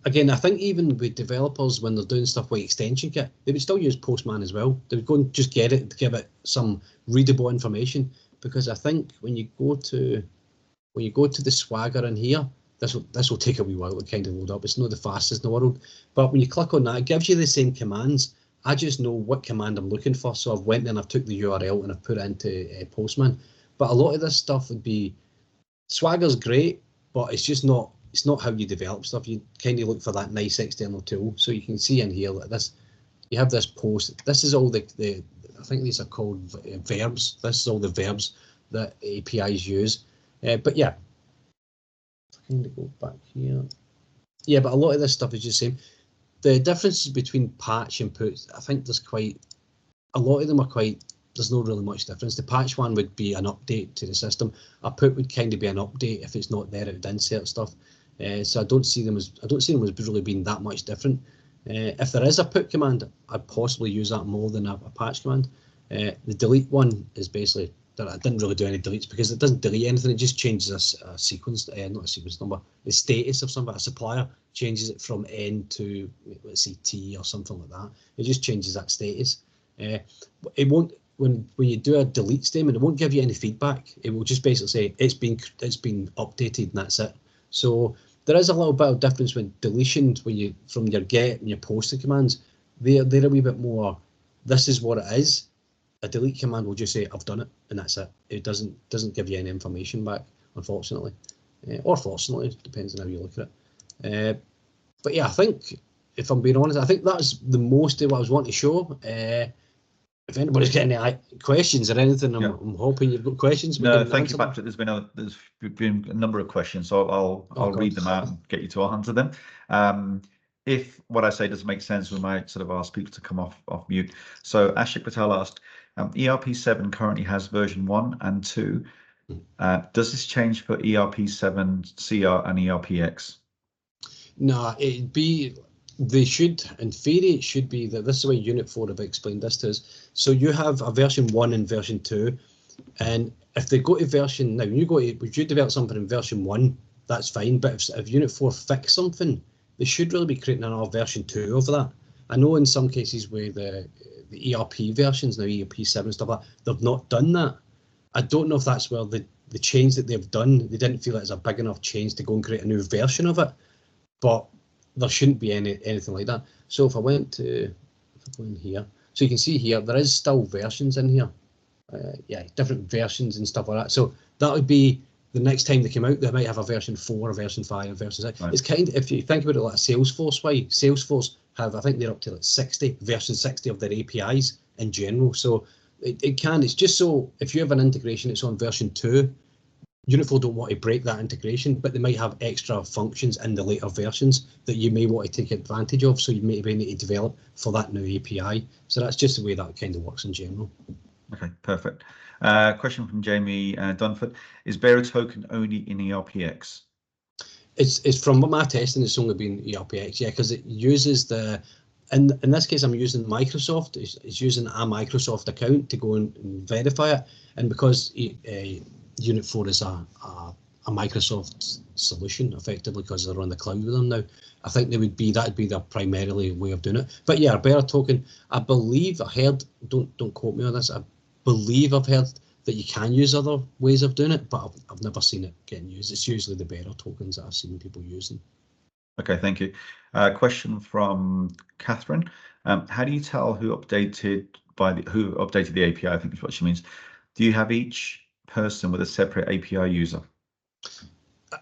Speaker 3: again, I think even with developers, when they're doing stuff like extension kit, they would still use Postman as well. They would go and just get it to give it some readable information. because I think when you go to the Swagger in here, this will take a wee while to kind of load up. It's not the fastest in the world, but when you click on that, it gives you the same commands. I just know what command I'm looking for, so I've went and I've took the URL and I've put it into Postman. But a lot of this stuff would be, Swagger's great, but it's just not. It's not how you develop stuff. You kind of look for that nice external tool. So you can see in here that this, you have this post. This is all the I think these are called verbs. This is all the verbs that APIs use. But yeah, I kind of go back here. Yeah, but a lot of this stuff is just the same. The differences between patch and put, I think there's quite, a lot of them are quite, there's not really much difference. The patch one would be an update to the system. A put would kind of be an update if it's not there, it would insert stuff. So I don't see them as really being that much different. If there is a put command, I'd possibly use that more than a patch command. The delete one is basically, I didn't really do any deletes because it doesn't delete anything. It just changes a sequence, not a sequence number, the status of something. A supplier changes it from N to, let's say, T or something like that. It just changes that status. It won't, when you do a delete statement, it won't give you any feedback. It will just basically say it's been updated and that's it. So there is a little bit of difference with deletion when you, from your get and your posted commands. They're a wee bit more, this is what it is. A delete command will just say I've done it and that's it. It doesn't give you any information back, unfortunately, or fortunately, depends on how you look at it. But yeah, I think, if I'm being honest, I think that's the most of what I was wanting to show. If anybody's got any questions or anything, I'm hoping you've got questions.
Speaker 1: No, thank you, Patrick. There's been a number of questions, so I'll read them out and get you to answer them. If what I say doesn't make sense, we might sort of ask people to come off mute. So Ashik Patel asked, ERP7 currently has version 1 and 2. Does this change for ERP7 CR and ERPx?
Speaker 3: No, it'd be, they should, in theory, it should be that this is the way Unit4 have explained this to us. So you have a version 1 and version 2, and if they go to version, now if you develop something in version 1, that's fine, but if Unit4 fix something, they should really be creating another version 2 of that. I know in some cases where the ERP versions, now ERP7 and stuff like that, they've not done that. I don't know if that's where the change that they've done, they didn't feel it's a big enough change to go and create a new version of it, but there shouldn't be anything like that. So if I go in here, so you can see here, there is still versions in here. Yeah, different versions and stuff like that. So that would be the next time they come out, they might have a version 4, a version 5, a version 6. Right. It's kind of, if you think about it like Salesforce way, Salesforce have, I think they're up to like 60, version 60 of their APIs in general. So it's just so if you have an integration, it's on version 2, Unit4 don't want to break that integration, but they might have extra functions in the later versions that you may want to take advantage of. So you may need to develop for that new API. So that's just the way that kind of works in general.
Speaker 1: Okay, perfect. Question from Jamie Dunford. Is bearer token only in ERPx?
Speaker 3: It's from my testing, it's only been ERPx, yeah, because it uses the, in this case, I'm using Microsoft. It's using a Microsoft account to go and verify it. And because Unit4 is a Microsoft solution, effectively, because they're on the cloud with them now, I think that'd be their primarily way of doing it. But yeah, bearer token, I believe I heard, don't quote me on this, I believe I've heard that you can use other ways of doing it, but I've never seen it getting used. It's usually the bearer tokens that I've seen people using.
Speaker 1: Okay, thank you. Question from Catherine. How do you tell who updated the API? I think is what she means. Do you have each person with a separate API user?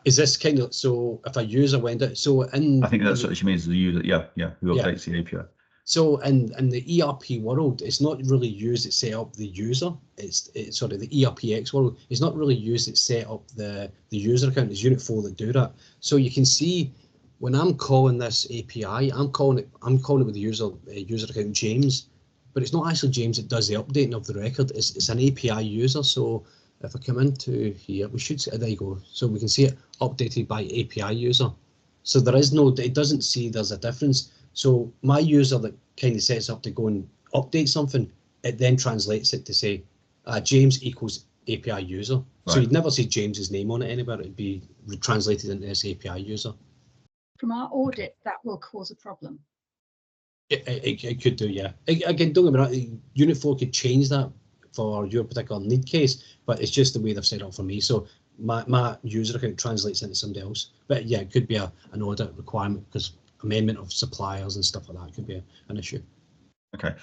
Speaker 3: Is this kind of, so if a user went out, so in,
Speaker 1: I think that's what she means, the user, yeah, who updates the API.
Speaker 3: So in the ERP world, it's not really used to set up the user. It's sorry, the ERPx world, it's not really used to set up the user account. It's Unit4 that do that. So you can see when I'm calling this API, I'm calling it with the user account James, but it's not actually James that does the updating of the record. It's an API user. So if I come into here, we should see, there you go. So we can see it updated by API user. So there is no, it doesn't see there's a difference. So my user that kind of sets up to go and update something, it then translates it to say James equals API user. Right. So you'd never see James's name on it anywhere. It'd be translated into this API user.
Speaker 4: From our audit, that will cause a problem.
Speaker 3: It could do, yeah. Again, don't get me wrong, Unit4 could change that for your particular need case, but it's just the way they've set it up for me. So my user account translates into somebody else. But yeah, it could be an audit requirement because amendment of suppliers and stuff like that could be an issue.
Speaker 1: Okay.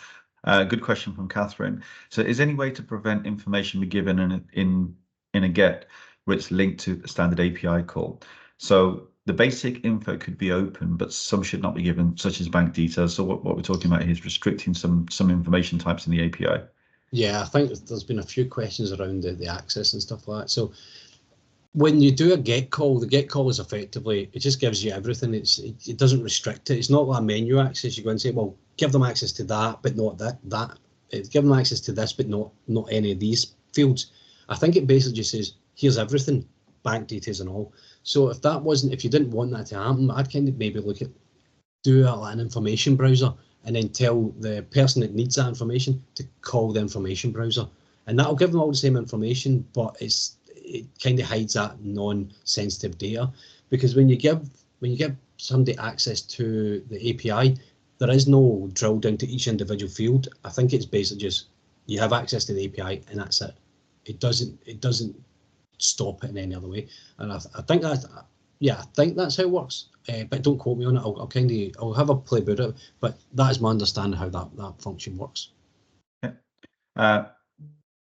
Speaker 1: Good question from Catherine. So is there any way to prevent information be given in a GET where it's linked to a standard API call? So the basic info could be open, but some should not be given, such as bank details. So what we're talking about here is restricting some information types in the API. Yeah,
Speaker 3: I think there's been a few questions around the access and stuff like that. So when you do a GET call, the GET call is effectively, it just gives you everything. It doesn't restrict it. It's not like a menu access. You go and say, well, give them access to that, but not that. Give them access to this, but not any of these fields. I think it basically just says, here's everything, bank details and all. So if you didn't want that to happen, I'd kind of maybe look at, do an information browser and then tell the person that needs that information to call the information browser. And that'll give them all the same information, but it kind of hides that non-sensitive data, because when you give somebody access to the API, there is no drill down to each individual field. I think it's basically just you have access to the API and that's it. It doesn't stop it in any other way. And I think that's how it works. But don't quote me on it. I'll have a play about it. But that is my understanding how that function works.
Speaker 1: Okay.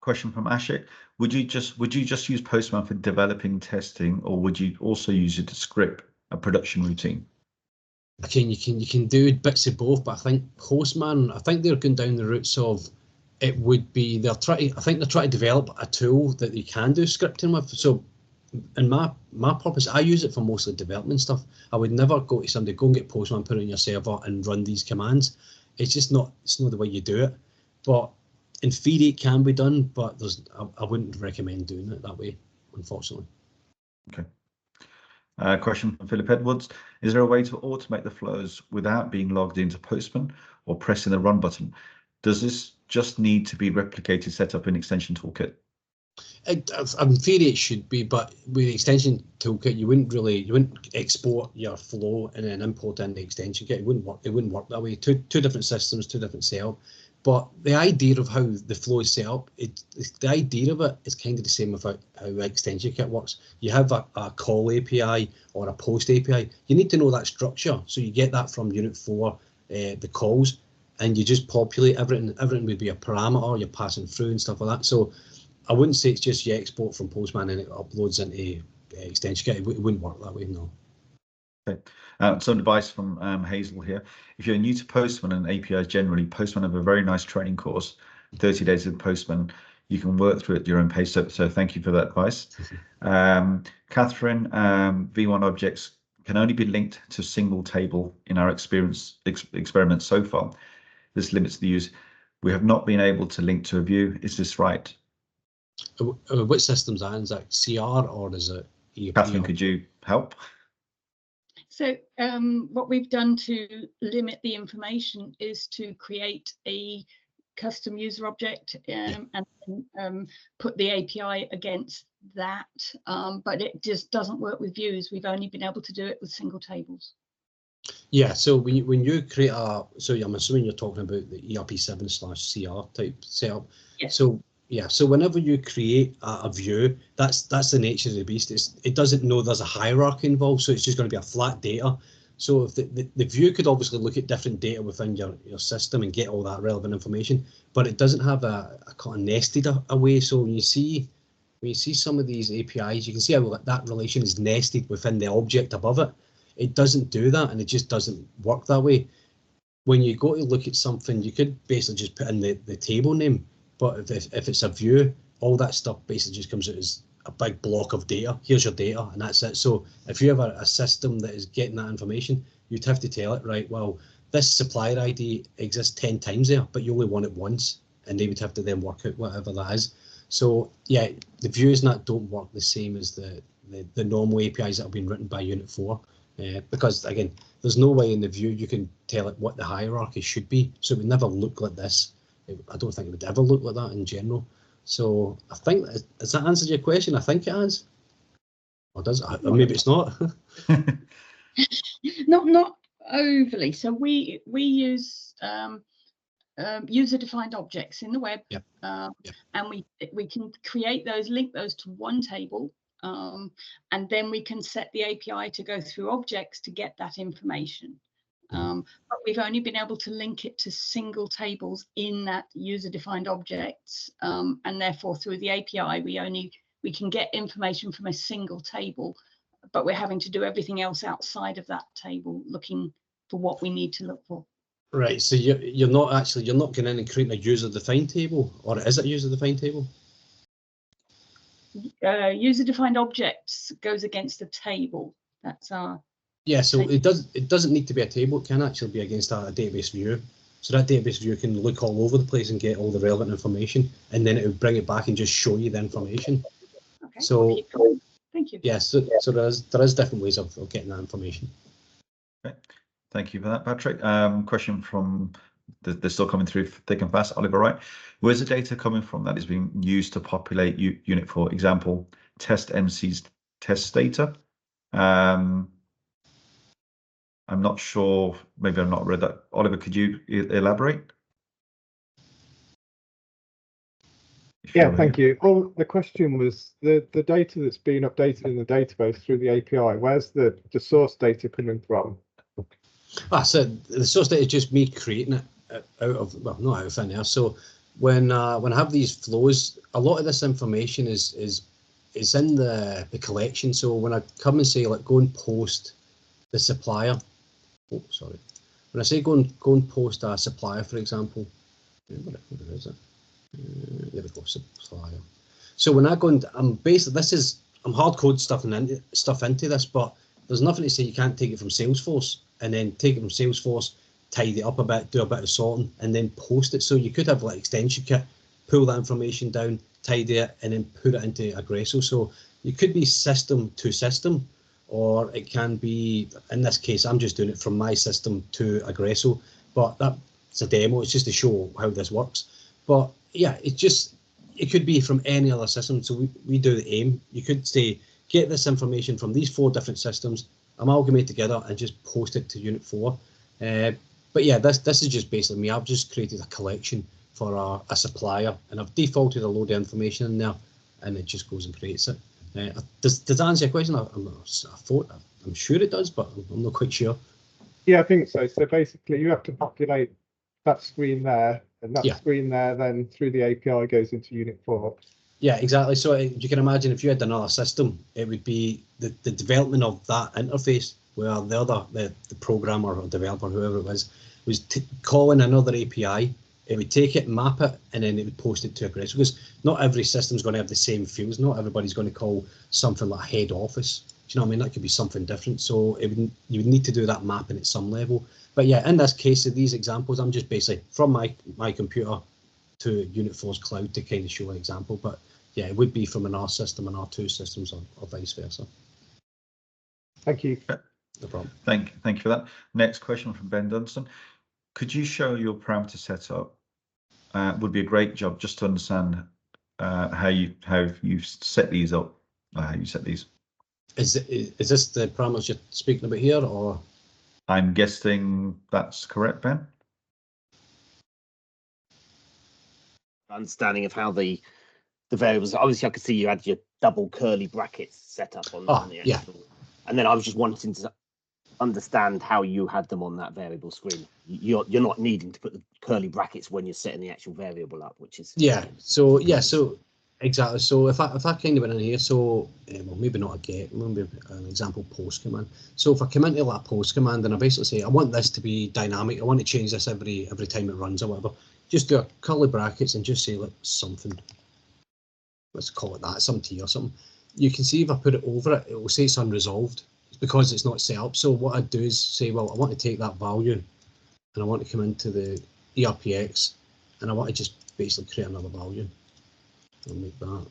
Speaker 1: Question from Ashik. Would you just use Postman for developing, testing, or would you also use it to script a production routine?
Speaker 3: Again, you can do bits of both, but I think Postman, they're going down the routes of it would be they're trying to develop a tool that you can do scripting with. So in my purpose, I use it for mostly development stuff. I would never go to somebody, go and get Postman, put it on your server and run these commands. It's not the way you do it. But in theory, it can be done, but I wouldn't recommend doing it that way, unfortunately.
Speaker 1: Okay. Question from Philip Edwards. Is there a way to automate the flows without being logged into Postman or pressing the run button? Does this just need to be replicated, set up in Extension Toolkit?
Speaker 3: In theory, it should be, but with the Extension Toolkit, you wouldn't export your flow and then import in the Extension Kit. It wouldn't work that way. Two different systems, two different setup. But the idea of how the flow is set up, the idea of it is kind of the same with how Extension Kit works. You have a call API or a post API. You need to know that structure. So you get that from Unit4, the calls, and you just populate everything. Everything would be a parameter you're passing through and stuff like that. So I wouldn't say it's just you export from Postman and it uploads into Extension Kit. It wouldn't work that way, no.
Speaker 1: Okay. Some advice from Hazel here. If you're new to Postman and APIs generally, Postman have a very nice training course, 30 days of Postman. You can work through it at your own pace. So thank you for that advice. Catherine, V1 objects can only be linked to a single table in our experiment so far. This limits the use. We have not been able to link to a view. Is this right?
Speaker 3: Which system's that? Is that CR or is it ERP?
Speaker 1: Catherine, could you help?
Speaker 4: So what we've done to limit the information is to create a custom user object and put the API against that, but it just doesn't work with views. We've only been able to do it with single tables.
Speaker 3: Yeah, so when you create so I'm assuming you're talking about the ERP7/CR type setup.
Speaker 4: Yes.
Speaker 3: So yeah, so whenever you create a view, that's the nature of the beast. It doesn't know there's a hierarchy involved, so it's just going to be a flat data. So if the view could obviously look at different data within your system and get all that relevant information, but it doesn't have a kind of nested away. So when you see some of these APIs, you can see how that relation is nested within the object above it. It doesn't do that, and it just doesn't work that way. When you go to look at something, you could basically just put in the table name. But if it's a view, all that stuff basically just comes out as a big block of data. Here's your data, and that's it. So if you have a system that is getting that information, you'd have to tell it, right, well, this supplier ID exists 10 times there, but you only want it once, and they would have to then work out whatever that is. So yeah, the views and that don't work the same as the normal APIs that have been written by Unit4, because again, there's no way in the view you can tell it what the hierarchy should be. So it would never look like this. I don't think it would ever look like that in general. So I think, has that answered your question? I think it has. Or does it? Or maybe it's not.
Speaker 4: Not overly. So we use user-defined objects in the web,
Speaker 3: Yep.
Speaker 4: and we can create those, link those to one table, and then we can set the API to go through objects to get that information. But we've only been able to link it to single tables in that user-defined objects, and therefore through the API we can get information from a single table, but we're having to do everything else outside of that table, looking for what we need to look for.
Speaker 3: Right, so you're not going in and creating a user-defined table, or is it a user-defined table?
Speaker 4: User-defined objects goes against a table. That's our
Speaker 3: so
Speaker 4: table.
Speaker 3: it doesn't need to be a table. It can actually be against a database view. So that database view can look all over the place and get all the relevant information, and then it would bring it back and just show you the information.
Speaker 4: Okay.
Speaker 3: So
Speaker 4: thank you.
Speaker 3: Yeah, so there is different ways of getting that information.
Speaker 1: Okay. Thank you for that, Patrick. Question from, they're still coming through thick and fast. Oliver, right? Where's the data coming from that is being used to populate Unit4? Example, test MC's test data. I'm not sure, maybe I've not read that. Oliver, could you elaborate?
Speaker 5: Yeah, thank you. Well, the question was the data that's being updated in the database through the API, where's the source data coming from?
Speaker 3: So the source data is just me creating it out of, well, not out of thin air. So when I have these flows, a lot of this information is in the collection. So when I come and say, like, go and post the supplier, when I say go and post a supplier, for example, where is it? There we go, supplier. So when I go and I'm hard code stuff into this, but there's nothing to say you can't take it from Salesforce and then take it from Salesforce, tidy it up a bit, do a bit of sorting, and then post it. So you could have like extension kit, pull that information down, tidy it, and then put it into Aggresso. So you could be system to system, or it can be, in this case, I'm just doing it from my system to Aggresso, but that's a demo. It's just to show how this works. But yeah, it could be from any other system. So we do the aim. You could say, get this information from these 4 different systems, amalgamate together and just post it to Unit4. But yeah, this is just basically me. I've just created a collection for a supplier, and I've defaulted a load of information in there, and it just goes and creates it. Does that answer your question? I'm sure it does, but I'm not quite sure.
Speaker 5: Yeah, I think so. So basically you have to populate that screen there, and that screen there then through the API goes into Unit4.
Speaker 3: Yeah, exactly. So you can imagine if you had another system, it would be the development of that interface where the programmer or developer, whoever it was calling another API. It would take it, map it, and then it would post it to Aggresso, because not every system is going to have the same fields. Not everybody's going to call something like head office. Do you know what I mean? That could be something different. So you would need to do that mapping at some level. But yeah, in this case of these examples, I'm just basically from my computer to Unit4's cloud to kind of show an example. But yeah, it would be from an R system and R2 systems, or vice versa.
Speaker 5: Thank you.
Speaker 3: No problem.
Speaker 1: Thank you for that. Next question from Ben Dunstan. Could you show your parameter setup? Would be a great job just to understand how you set these up, how you set these.
Speaker 3: Is this the parameters you're speaking about here, or?
Speaker 1: I'm guessing that's correct, Ben.
Speaker 6: Understanding of how the variables. Obviously, I could see you had your double curly brackets set up on the actual, and then I was just wanting to understand how you had them on that variable screen. You're not needing to put the curly brackets when you're setting the actual variable up, which is
Speaker 3: So exactly. So if I kind of went in here, so well, maybe not a get, maybe an example post command. So if I come into that post command and I basically say I want this to be dynamic, I want to change this every time it runs or whatever, just do a curly brackets and just say like something. Let's call it that, some T or something. You can see if I put it over it, it will say it's unresolved. Because it's not set up. So what I do is say, well, I want to take that value and I want to come into the ERPx and I want to just basically create another value. I'll make that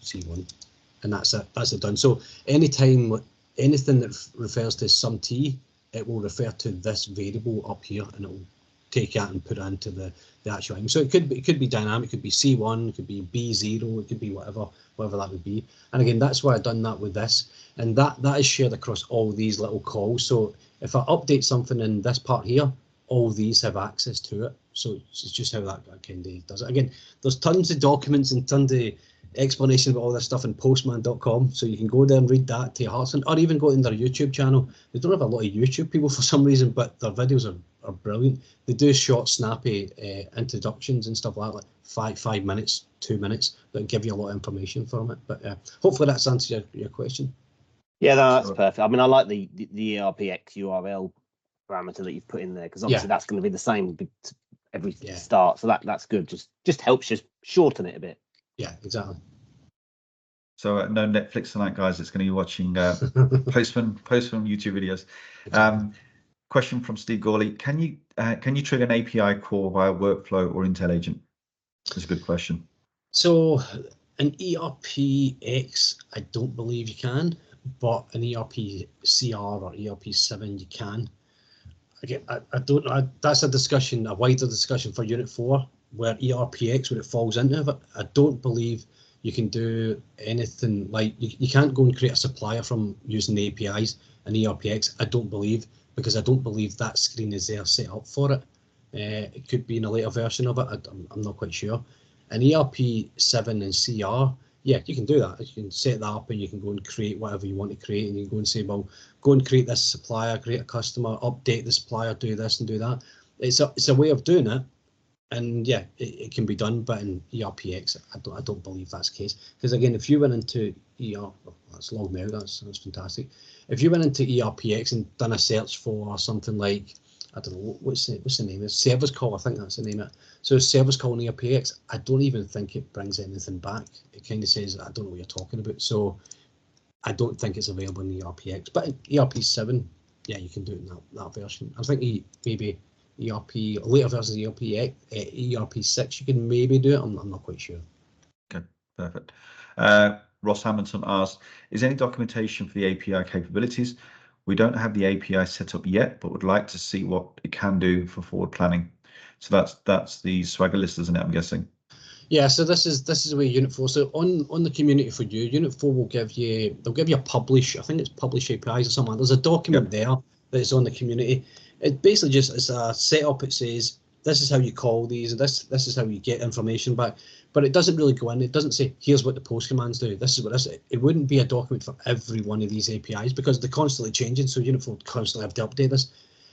Speaker 3: C1, and that's it. That's it done. So anytime anything that refers to some T, it will refer to this variable up here, and it will take that and put it into the actual item. So it could be dynamic. It could be C1, it could be B0, it could be whatever that would be. And again, that's why I've done that with this, and that is shared across all these little calls. So if I update something in this part here, all these have access to it. So it's just how that kind of does it. Again, there's tons of documents and tons of explanation about all this stuff in postman.com, so you can go there and read that to your heart's content, or even go to their YouTube channel. They don't have a lot of YouTube people for some reason, but their videos are brilliant. They do short, snappy introductions and stuff like that, like 5 minutes, 2 minutes, that give you a lot of information from it. But hopefully that's answered your question.
Speaker 6: Yeah, no, that's perfect. I mean, I like the ERPx URL parameter that you've put in there, because obviously that's going to be the same every start. So that's good. Just helps you shorten it a bit.
Speaker 3: Yeah, exactly.
Speaker 1: So no Netflix tonight, guys. It's going to be watching Postman YouTube videos.
Speaker 3: Exactly.
Speaker 1: Question from Steve Gawley: Can you trigger an API call via workflow or Intel agent? That's a good question.
Speaker 3: So an ERPx, I don't believe you can, but an ERPCR or ERP7 you can. Again, I don't know. That's a wider discussion for Unit 4, where ERPx, where it falls into it. I don't believe you can do anything like, you can't go and create a supplier from using the APIs in ERPx, I don't believe, because I don't believe that screen is there set up for it. It could be in a later version of it, I'm not quite sure. In ERP7 and CR, yeah, you can do that. You can set that up and you can go and create whatever you want to create, and you can go and say, well, go and create this supplier, create a customer, update the supplier, do this and do that. It's a way of doing it. And yeah, it can be done, but in ERPx, I don't believe that's the case. Because again, if you went into that's logged me out, that's fantastic. If you went into ERPx and done a search for something like, I don't know, what's the name? It's service call, I think that's the name of it. So service call in ERPx, I don't even think it brings anything back. It kind of says, I don't know what you're talking about. So I don't think it's available in ERPx, but in ERP7, yeah, you can do it in that version. I think maybe ERP, later versions of ERP6, you can maybe do it. I'm not quite sure.
Speaker 1: Okay, perfect. Ross Hamilton asked, is any documentation for the API capabilities? We don't have the API set up yet, but would like to see what it can do for forward planning. So that's the Swagger list, isn't it? I'm guessing.
Speaker 3: Yeah, so this is the way Unit 4. So on the community for you, Unit 4 will give you, they'll give you a publish. I think it's publish APIs or something. There's a document there that is on the community. It basically just is a setup. It says this is how you call these, and this is how you get information back. But it doesn't really go in. It doesn't say here's what the post commands do. This is what this. It wouldn't be a document for every one of these APIs because they're constantly changing. So Unit 4 constantly have to update this,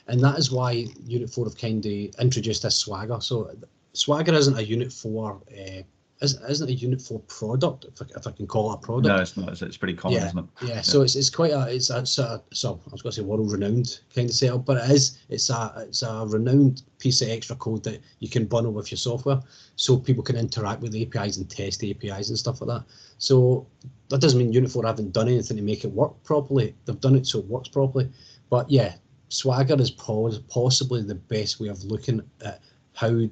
Speaker 3: and that is why Unit 4 have kind of introduced this Swagger. So Swagger isn't a Unit 4. Isn't a Unit 4 product, if I can call it a product.
Speaker 1: No, it's not. It's pretty common, isn't it?
Speaker 3: Yeah. So it's quite a so I was going to say world-renowned kind of setup, but it's a renowned piece of extra code that you can bundle with your software, so people can interact with APIs and test APIs and stuff like that. So that doesn't mean Unit 4 haven't done anything to make it work properly. They've done it so it works properly. But yeah, Swagger is possibly the best way of looking at how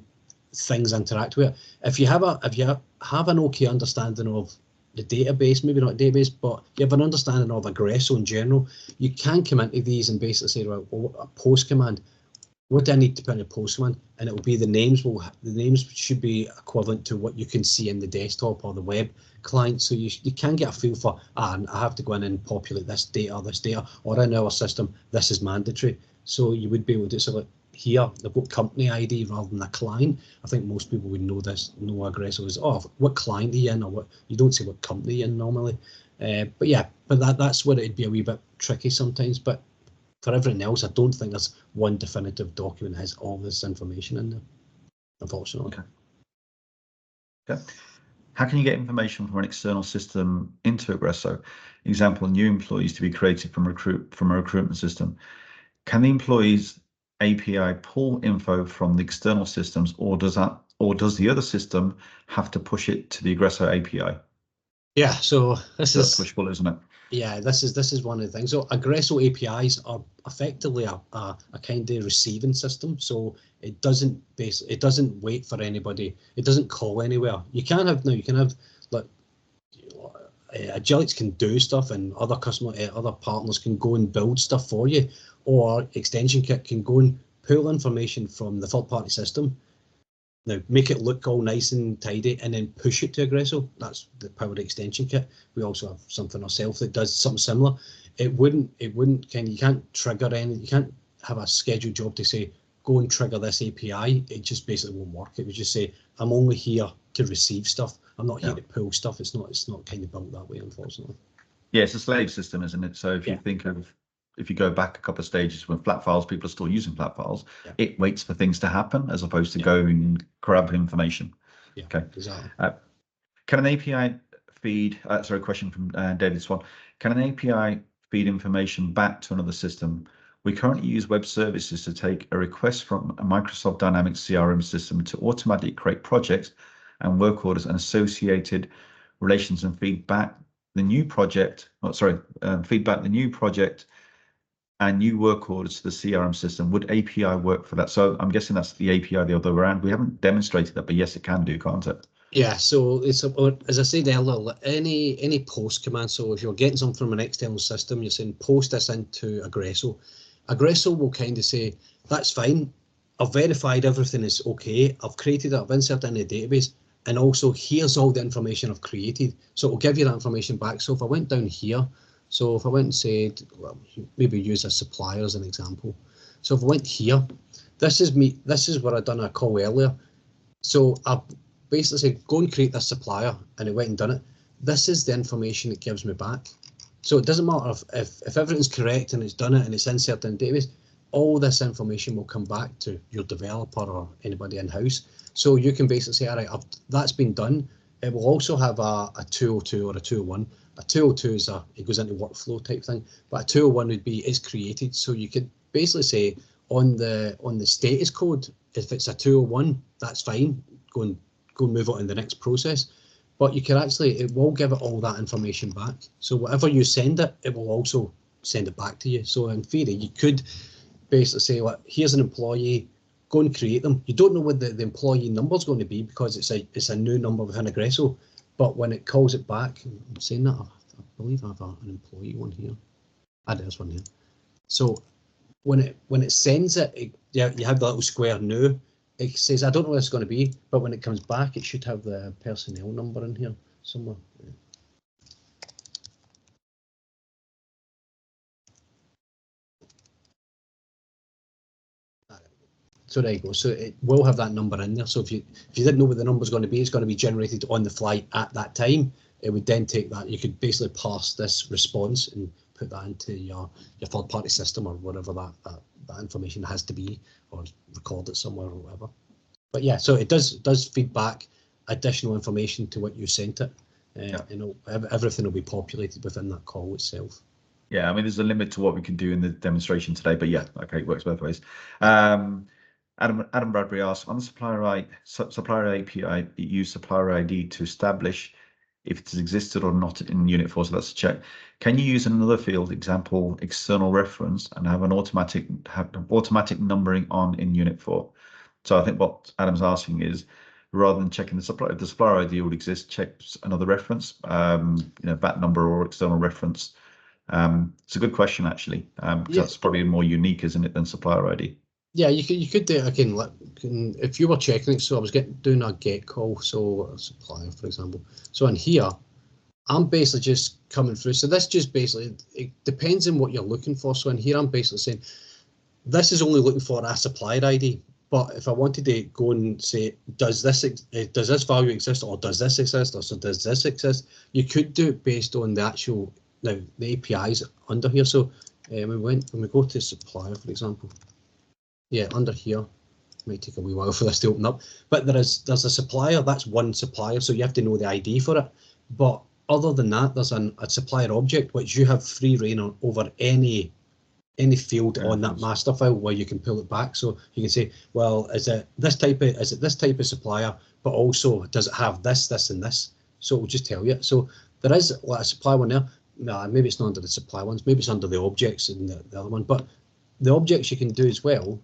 Speaker 3: things interact with it. If you have an okay understanding of the database, maybe not database, but you have an understanding of Aggresso in general, you can come into these and basically say, right, well, a post command, what do I need to put in a post command? And it will be the names. The names should be equivalent to what you can see in the desktop or the web client. So you can get a feel for, I have to go in and populate this data, or in our system, this is mandatory. So you would be able to sort of, here they've got company ID rather than a client. I think most people would know this. No Aggresso is what client are you in, or what, you don't say what company you're in normally. But yeah, that's where it'd be a wee bit tricky sometimes. But for everything else, I don't think there's one definitive document that has all this information in there, unfortunately.
Speaker 1: Okay. How can you get information from an external system into Aggresso? Example, new employees to be created from a recruitment system. Can the employees API pull info from the external systems, or does the other system have to push it to the Aggresso API?
Speaker 3: Yeah, so this is
Speaker 1: push-pull, isn't it?
Speaker 3: Yeah, this is one of the things. So Aggresso APIs are effectively a kind of receiving system. So it doesn't wait for anybody. It doesn't call anywhere. You can have like Agilyx can do stuff, and other partners can go and build stuff for you, or Extension Kit can go and pull information from the third-party system. Now, make it look all nice and tidy, and then push it to Aggresso. That's the power of Extension Kit. We also have something ourselves that does something similar. It wouldn't kind of, you can't trigger any. You can't have a scheduled job to say, go and trigger this API, it just basically won't work. It would just say, I'm only here to receive stuff. I'm not here to pull stuff. It's not kind of built that way, unfortunately.
Speaker 1: Yeah, it's a slave system, isn't it? So if you think of, if you go back a couple of stages when flat files, people are still using flat files, it waits for things to happen as opposed to go and grab information.
Speaker 3: Yeah,
Speaker 1: okay.
Speaker 3: Exactly.
Speaker 1: Can an API feed, sorry, question from David Swan. Can an API feed information back to another system? We currently use web services to take a request from a Microsoft Dynamics CRM system to automatically create projects and work orders and associated relations and feedback the new project, feedback the new project and new work orders to the CRM system. Would API work for that? So I'm guessing that's the API the other way around. We haven't demonstrated that, but yes, it can do, can't it?
Speaker 3: Yeah, so it's as I said earlier, any post command. So if you're getting something from an external system, you're saying post this into Aggresso. Aggresso will kind of say, that's fine. I've verified everything is okay. I've created it, I've inserted it in the database. And also here's all the information I've created. So it'll give you that information back. So if I went down here, so if I went and said, well, maybe use a supplier as an example. So if I went here, this is me, this is what I've done a call earlier. So I've basically said, go and create this supplier, and it went and done it. This is the information it gives me back. So it doesn't matter if everything's correct and it's done it and it's inserted in the database, all this information will come back to your developer or anybody in-house. So you can basically say, all right, that's been done. It will also have a 202 or a 201. A 202 is it goes into workflow type thing, but a 201 would be is created. So you could basically say on the status code, if it's a 201, that's fine. Go and move on to the next process. But you can actually, it will give it all that information back. So whatever you send it, it will also send it back to you. So in theory, you could basically say, well, here's an employee, go and create them. You don't know what the employee number is going to be because it's a new number within Aggresso. But when it calls it back, I'm saying that, I believe I have an employee one here. There's one here. So when it sends it, you have the little square new. It says, I don't know what it's going to be, but when it comes back, it should have the personnel number in here somewhere. So there you go. So it will have that number in there. So if you didn't know what the number is going to be, it's going to be generated on the fly at that time. It would then take that. You could basically parse this response and put that into your third-party system or whatever that information has to be, or record it somewhere or whatever. But yeah, so it does feed back additional information to what you sent it. Everything will be populated within that call itself.
Speaker 1: Yeah, I mean, there's a limit to what we can do in the demonstration today, but yeah, okay, it works both ways. Adam Bradbury asks, on the supplier API, it use supplier ID to establish if it has existed or not in Unit4, so that's a check. Can you use another field, example, external reference, and have automatic numbering on in Unit4? So I think what Adam's asking is, rather than checking the supplier, if the supplier ID would exist, check another reference, VAT number or external reference. It's a good question, actually. That's probably more unique, isn't it, than supplier ID?
Speaker 3: Yeah, you could do it again. If you were checking it, so I was doing a get call, so a supplier, for example. So in here, I'm basically just coming through. So this just basically, it depends on what you're looking for. So in here, I'm basically saying, this is only looking for a supplier ID. But if I wanted to go and say, does this value exist, or does this exist, or so does this exist? You could do it based on the actual, now the APIs under here. So when we go to supplier, for example, yeah, under here, it might take a wee while for this to open up, but there's a supplier, that's one supplier, so you have to know the ID for it. But other than that, there's a supplier object which you have free reign on over any field on that master file where you can pull it back. So you can say, well, is it this type of supplier, but also does it have this, and this? So it will just tell you. So there is like a supplier one there. No, maybe it's not under the supply ones, maybe it's under the objects and the other one. But the objects you can do as well.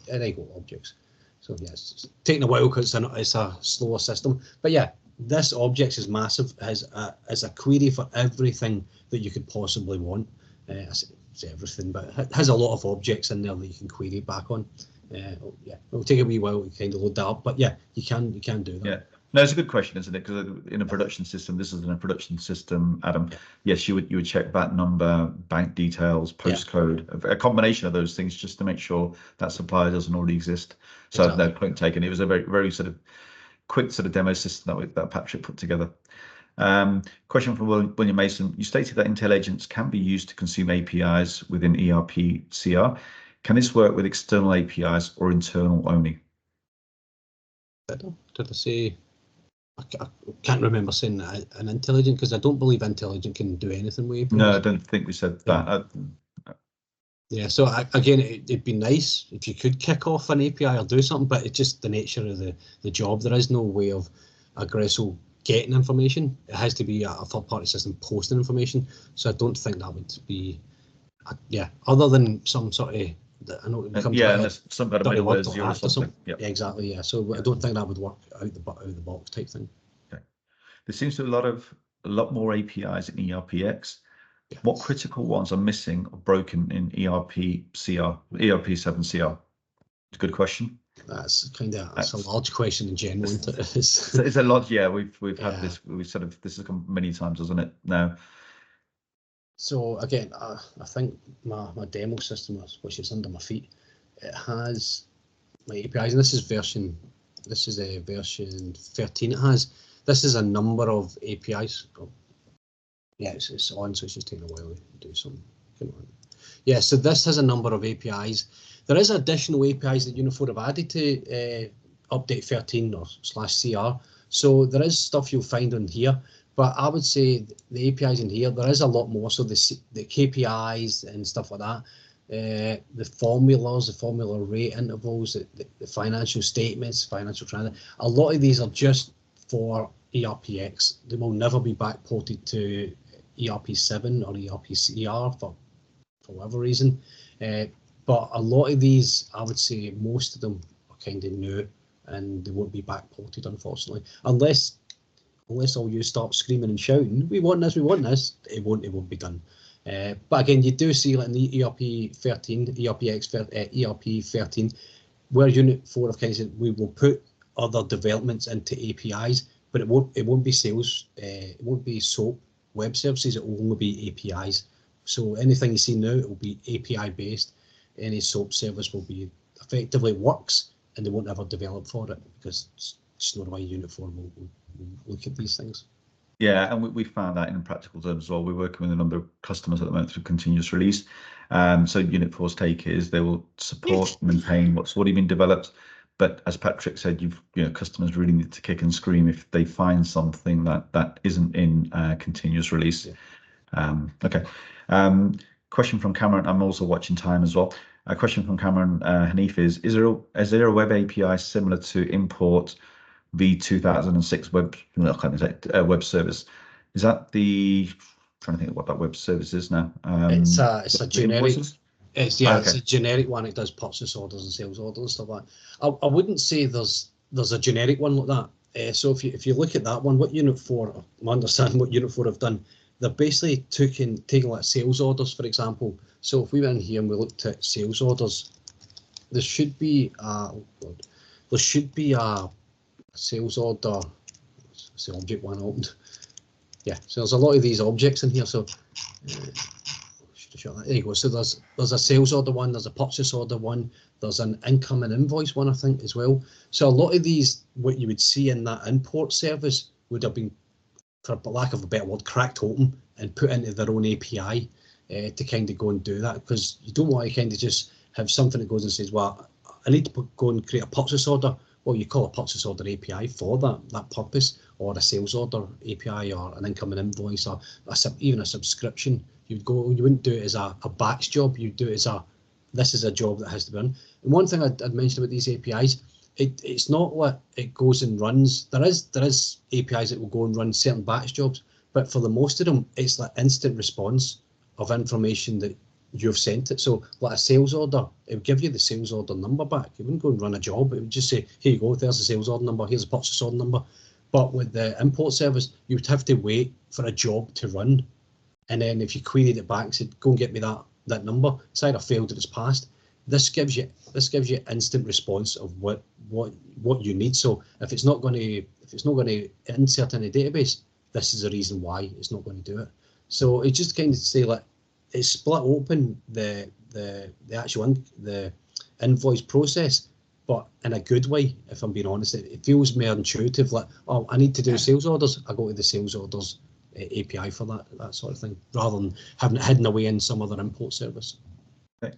Speaker 3: There you go, objects. So yeah, it's taking a while because it's a slower system. But yeah, this objects is massive, as a query for everything that you could possibly want. I say everything, but it has a lot of objects in there that you can query back on. Yeah, it'll take a wee while to kind of load that up, but yeah, you can do that.
Speaker 1: Yeah, No, it's a good question, isn't it? Because in a production system, this is in a production system, Adam.
Speaker 3: Yeah.
Speaker 1: Yes, you would check VAT number, bank details, postcode, a combination of those things just to make sure that supplier doesn't already exist. So
Speaker 3: Exactly.
Speaker 1: no, point taken. It was a very sort of quick sort of demo system that Patrick put together. Question from William Mason. You stated that Intel agents can be used to consume APIs within ERPCR. Can this work with external APIs or internal only?
Speaker 3: Did I say? I can't remember saying that an intelligent, because I don't believe intelligent can do anything with APIs.
Speaker 1: No, I don't think we said that.
Speaker 3: Yeah, so again, it'd be nice if you could kick off an API or do something, but it's just the nature of the job. There is no way of Agilyx getting information. It has to be a third-party system posting information. So I don't think that would be, other than some sort of, I know it becomes
Speaker 1: unless some kind of middleware or something.
Speaker 3: Yeah, exactly. Yeah, so I don't think that would work out the box type thing.
Speaker 1: Okay. There seems to be a lot more APIs in ERPx.
Speaker 3: Yeah.
Speaker 1: What critical ones are missing or broken in ERP7CR? It's a good question.
Speaker 3: That's a large question in general.
Speaker 1: It's a lot. Yeah, we've had this. This has come many times, hasn't it? Now.
Speaker 3: So again, I think my demo system, which is under my feet, it has my APIs, and this is version 13. This is a number of APIs. Yeah, it's on, so it's just taking a while to do something. Come on. Yeah, so this has a number of APIs. There is additional APIs that Unit4 have added to update 13 or /CR. So there is stuff you'll find on here, but I would say the APIs in here, there is a lot more. So the KPIs and stuff like that, the formulas, the formula rate intervals, the financial statements, financial transaction. A lot of these are just for ERPx. They will never be backported to ERP7 or ERPCR for whatever reason. But a lot of these, I would say most of them are kind of new and they won't be backported, unfortunately, unless all you start screaming and shouting, we want this, it won't be done. But again, you do see like in the ERP13, where Unit4 have kind of said we will put other developments into APIs, but it won't be sales, it won't be SOAP web services, it will only be APIs. So anything you see now, it will be API based. Any SOAP service will be effectively works, and they won't ever develop for it because it's just not the way Unit4 will look at these things.
Speaker 1: Yeah, and we found that in practical terms as well. We're working with a number of customers at the moment through continuous release. So Unit4's take is they will support, maintain what's already been developed. But as Patrick said, customers really need to kick and scream if they find something that isn't in continuous release. Yeah. Okay. Question from Cameron. I'm also watching time as well. A question from Cameron Hanif is there a web API similar to import v2006 web service? Is that the, I'm trying to think of what that web service is now?
Speaker 3: It's a generic. It's a generic one. It does purchase orders and sales orders and stuff like that. I wouldn't say there's a generic one like that. So if you look at that one, what Unit4, I understand what Unit4 have done. They've basically taken like sales orders, for example. So if we went in here and we looked at sales orders, there should be a sales order. It's the object one opened. Yeah, so there's a lot of these objects in here. So should have shut that. There you go. So there's a sales order one, there's a purchase order one, there's an income and invoice one, I think, as well. So a lot of these, what you would see in that import service would have been, for lack of a better word, cracked open and put into their own API to kind of go and do that, because you don't want to kind of just have something that goes and says, well, I need to go and create a purchase order. Well, you call a purchase order API for that purpose, or a sales order API, or an income and invoice, or even a subscription. You wouldn't do it as a batch job. You'd do it as this is a job that has to be done. And one thing I'd mentioned about these APIs, it's not like it goes and runs. There is APIs that will go and run certain batch jobs, but for the most of them, it's like instant response of information that you've sent it. So like a sales order, it would give you the sales order number back. It wouldn't go and run a job. It would just say, here you go, there's the sales order number, here's a purchase order number. But with the import service, you would have to wait for a job to run. And then if you queried it back and said, go and get me that number, it's either failed or it's passed, this gives you instant response of what you need. So if it's not going to insert in a database, this is the reason why it's not going to do it. So it just kind of say like it's split open the actual the invoice process, but in a good way. If I'm being honest, it feels more intuitive. Like, oh, I need to do sales orders, I go to the sales orders API for that sort of thing, rather than having it hidden away in some other import service.
Speaker 1: Okay.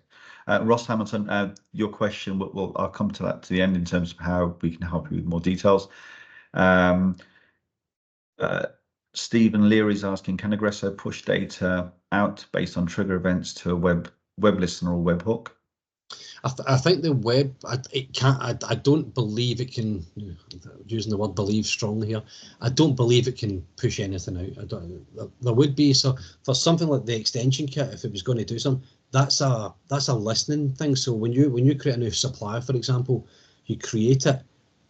Speaker 1: Ross Hamilton, your question, I'll come to that to the end in terms of how we can help you with more details. Stephen Leary is asking, can Aggresso push data out based on trigger events to a web listener or webhook?
Speaker 3: I think the web, it can't. I don't believe it can. Using the word "believe" strongly here, I don't believe it can push anything out. There would be, so for something like the extension kit, if it was going to do something, that's a listening thing. So when you create a new supplier, for example, you create it.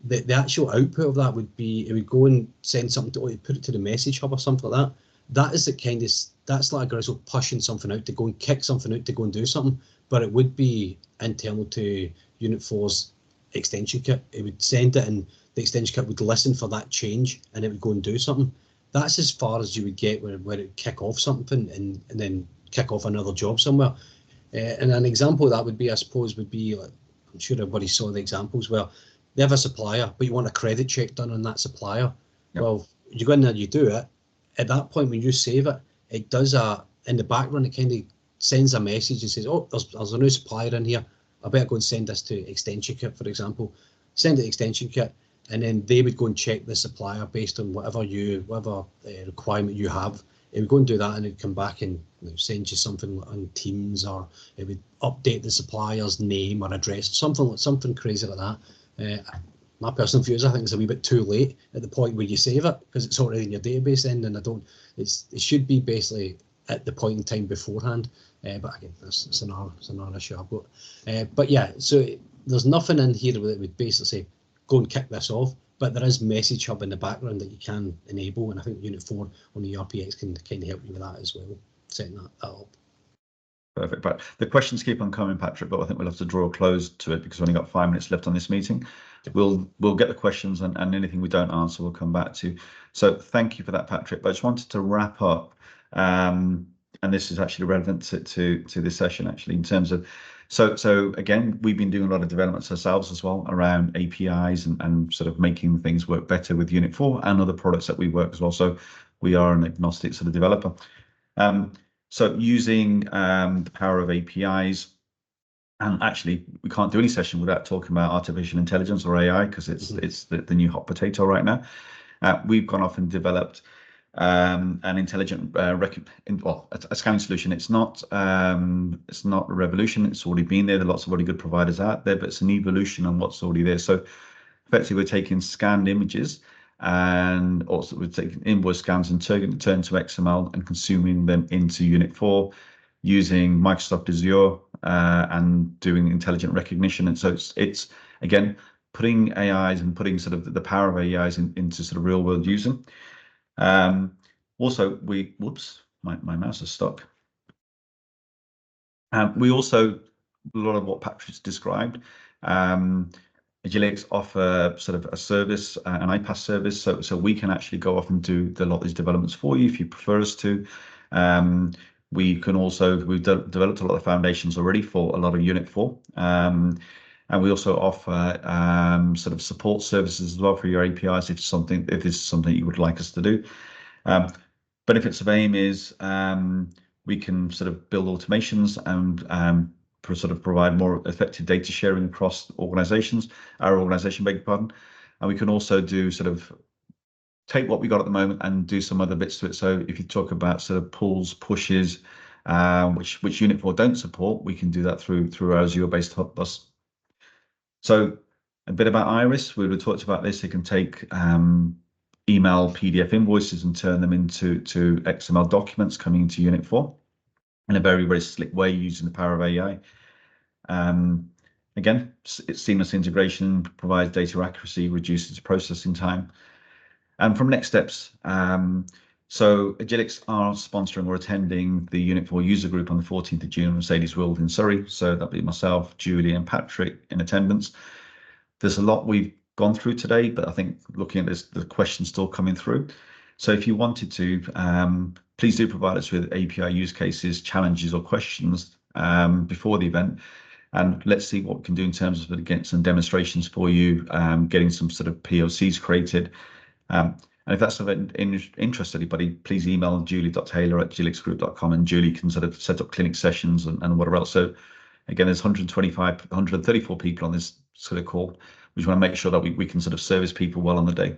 Speaker 3: The actual output of that would be, it would go and send something to, put it to the message hub or something like that. That is the kind of, that's like Aggresso pushing something out to go and kick something out to go and do something, but it would be internal to Unit4's extension kit. It would send it and the extension kit would listen for that change and it would go and do something. That's as far as you would get where it would kick off something and then kick off another job somewhere. And an example of that would be, I suppose, would be, like, I'm sure everybody saw the examples where they have a supplier, but you want a credit check done on that supplier. Yep. Well, you go in there, you do it. At that point, when you save it, it does in the background, it kind of sends a message and says, oh, there's a new supplier in here. I better go and send this to extension kit, for example. Send it to extension kit, and then they would go and check the supplier based on whatever requirement you have. It would go and do that, and it'd come back and send you something on Teams, or it would update the supplier's name or address, something crazy like that. My personal view is I think it's a wee bit too late at the point where you save it, because it's already in your database end, and it should be basically at the point in time beforehand. But again, it's another issue I've got. But yeah, so there's nothing in here that would basically say go and kick this off, but there is Message Hub in the background that you can enable, and I think Unit4 on the ERPx can kind of help you with that as well, setting that up.
Speaker 1: Perfect. But the questions keep on coming, Patrick, but I think we'll have to draw a close to it because we've only got 5 minutes left on this meeting. We'll get the questions, and anything we don't answer, we'll come back to. So thank you for that, Patrick. But I just wanted to wrap up, and this is actually relevant to this session, actually, in terms of, so again, we've been doing a lot of developments ourselves as well around APIs and sort of making things work better with Unit4 and other products that we work as well. So we are an agnostic sort of developer. So using the power of APIs, and actually we can't do any session without talking about artificial intelligence or AI, because it's the new hot potato right now. We've gone off and developed an intelligent a scanning solution. It's not a revolution. It's already been there. There are lots of really good providers out there, but it's an evolution on what's already there. So effectively, we're taking scanned images, and also we're taking invoice scans and turning to XML and consuming them into Unit4 using Microsoft Azure and doing intelligent recognition. And so it's again putting AIs and putting sort of the power of AIs into sort of real world using. Also, my mouse is stuck. We also, a lot of what Patrick's described, Agilyx offer sort of a service, an iPaaS service, so we can actually go off and do a lot of these developments for you if you prefer us to. We can also, we've developed a lot of foundations already for a lot of Unit4, and we also offer sort of support services as well for your APIs if this is something you would like us to do. Benefits of AIM is we can sort of build automations and sort of provide more effective data sharing across organizations, our organization, beg your pardon. And we can also do sort of take what we got at the moment and do some other bits to it. So if you talk about sort of pulls, pushes, which Unit4 don't support, we can do that through our Azure-based bus. So a bit about Iris, we would have talked about this. It can take email PDF invoices and turn them into XML documents coming into Unit4 in a very, very slick way using the power of AI. Again, it's seamless integration, provides data accuracy, reduces processing time. And from next steps, So Agilyx are sponsoring or attending the Unit4 User Group on the 14th of June in Mercedes World in Surrey. So that'll be myself, Julie and Patrick in attendance. There's a lot we've gone through today, but I think looking at this, the questions still coming through. So if you wanted to, please do provide us with API use cases, challenges or questions before the event. And let's see what we can do in terms of getting some demonstrations for you, getting some sort of POCs created. And if that's of interest to anybody, please email julie.taylor@agilyxgroup.com and Julie can sort of set up clinic sessions and whatever else. So again, there's 134 people on this sort of call. We just want to make sure that we can sort of service people well on the day.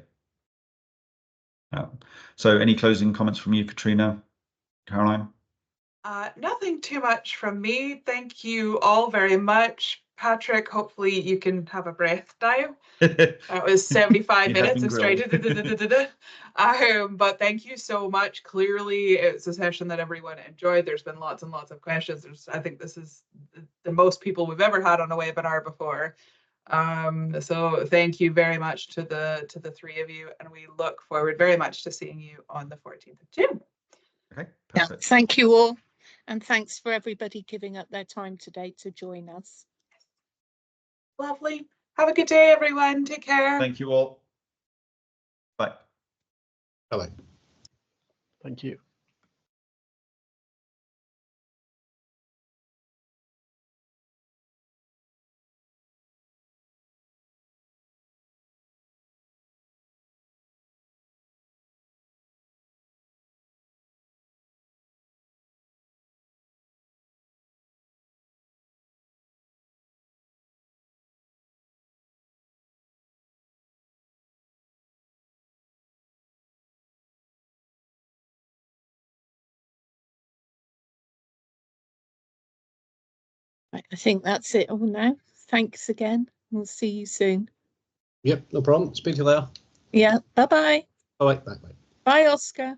Speaker 1: So any closing comments from you, Katrina, Caroline?
Speaker 2: Nothing too much from me. Thank you all very much. Patrick, hopefully you can have a breath now. That was 75 minutes of straight. But thank you so much. Clearly, it's a session that everyone enjoyed. There's been lots and lots of questions. I think this is the most people we've ever had on a webinar before. So thank you very much to the three of you, and we look forward very much to seeing you on the 14th of June.
Speaker 1: Okay,
Speaker 7: yeah, thank you all, and thanks for everybody giving up their time today to join us.
Speaker 2: Lovely. Have a good day, everyone. Take care.
Speaker 1: Thank you all. Bye.
Speaker 3: Bye-bye.
Speaker 8: Thank you.
Speaker 7: I think that's it all now. Thanks again. We'll see you soon.
Speaker 3: Yep, no problem. Speak to you later.
Speaker 7: Yeah, bye-bye.
Speaker 3: Bye-bye. Bye-bye.
Speaker 7: Bye, Oscar.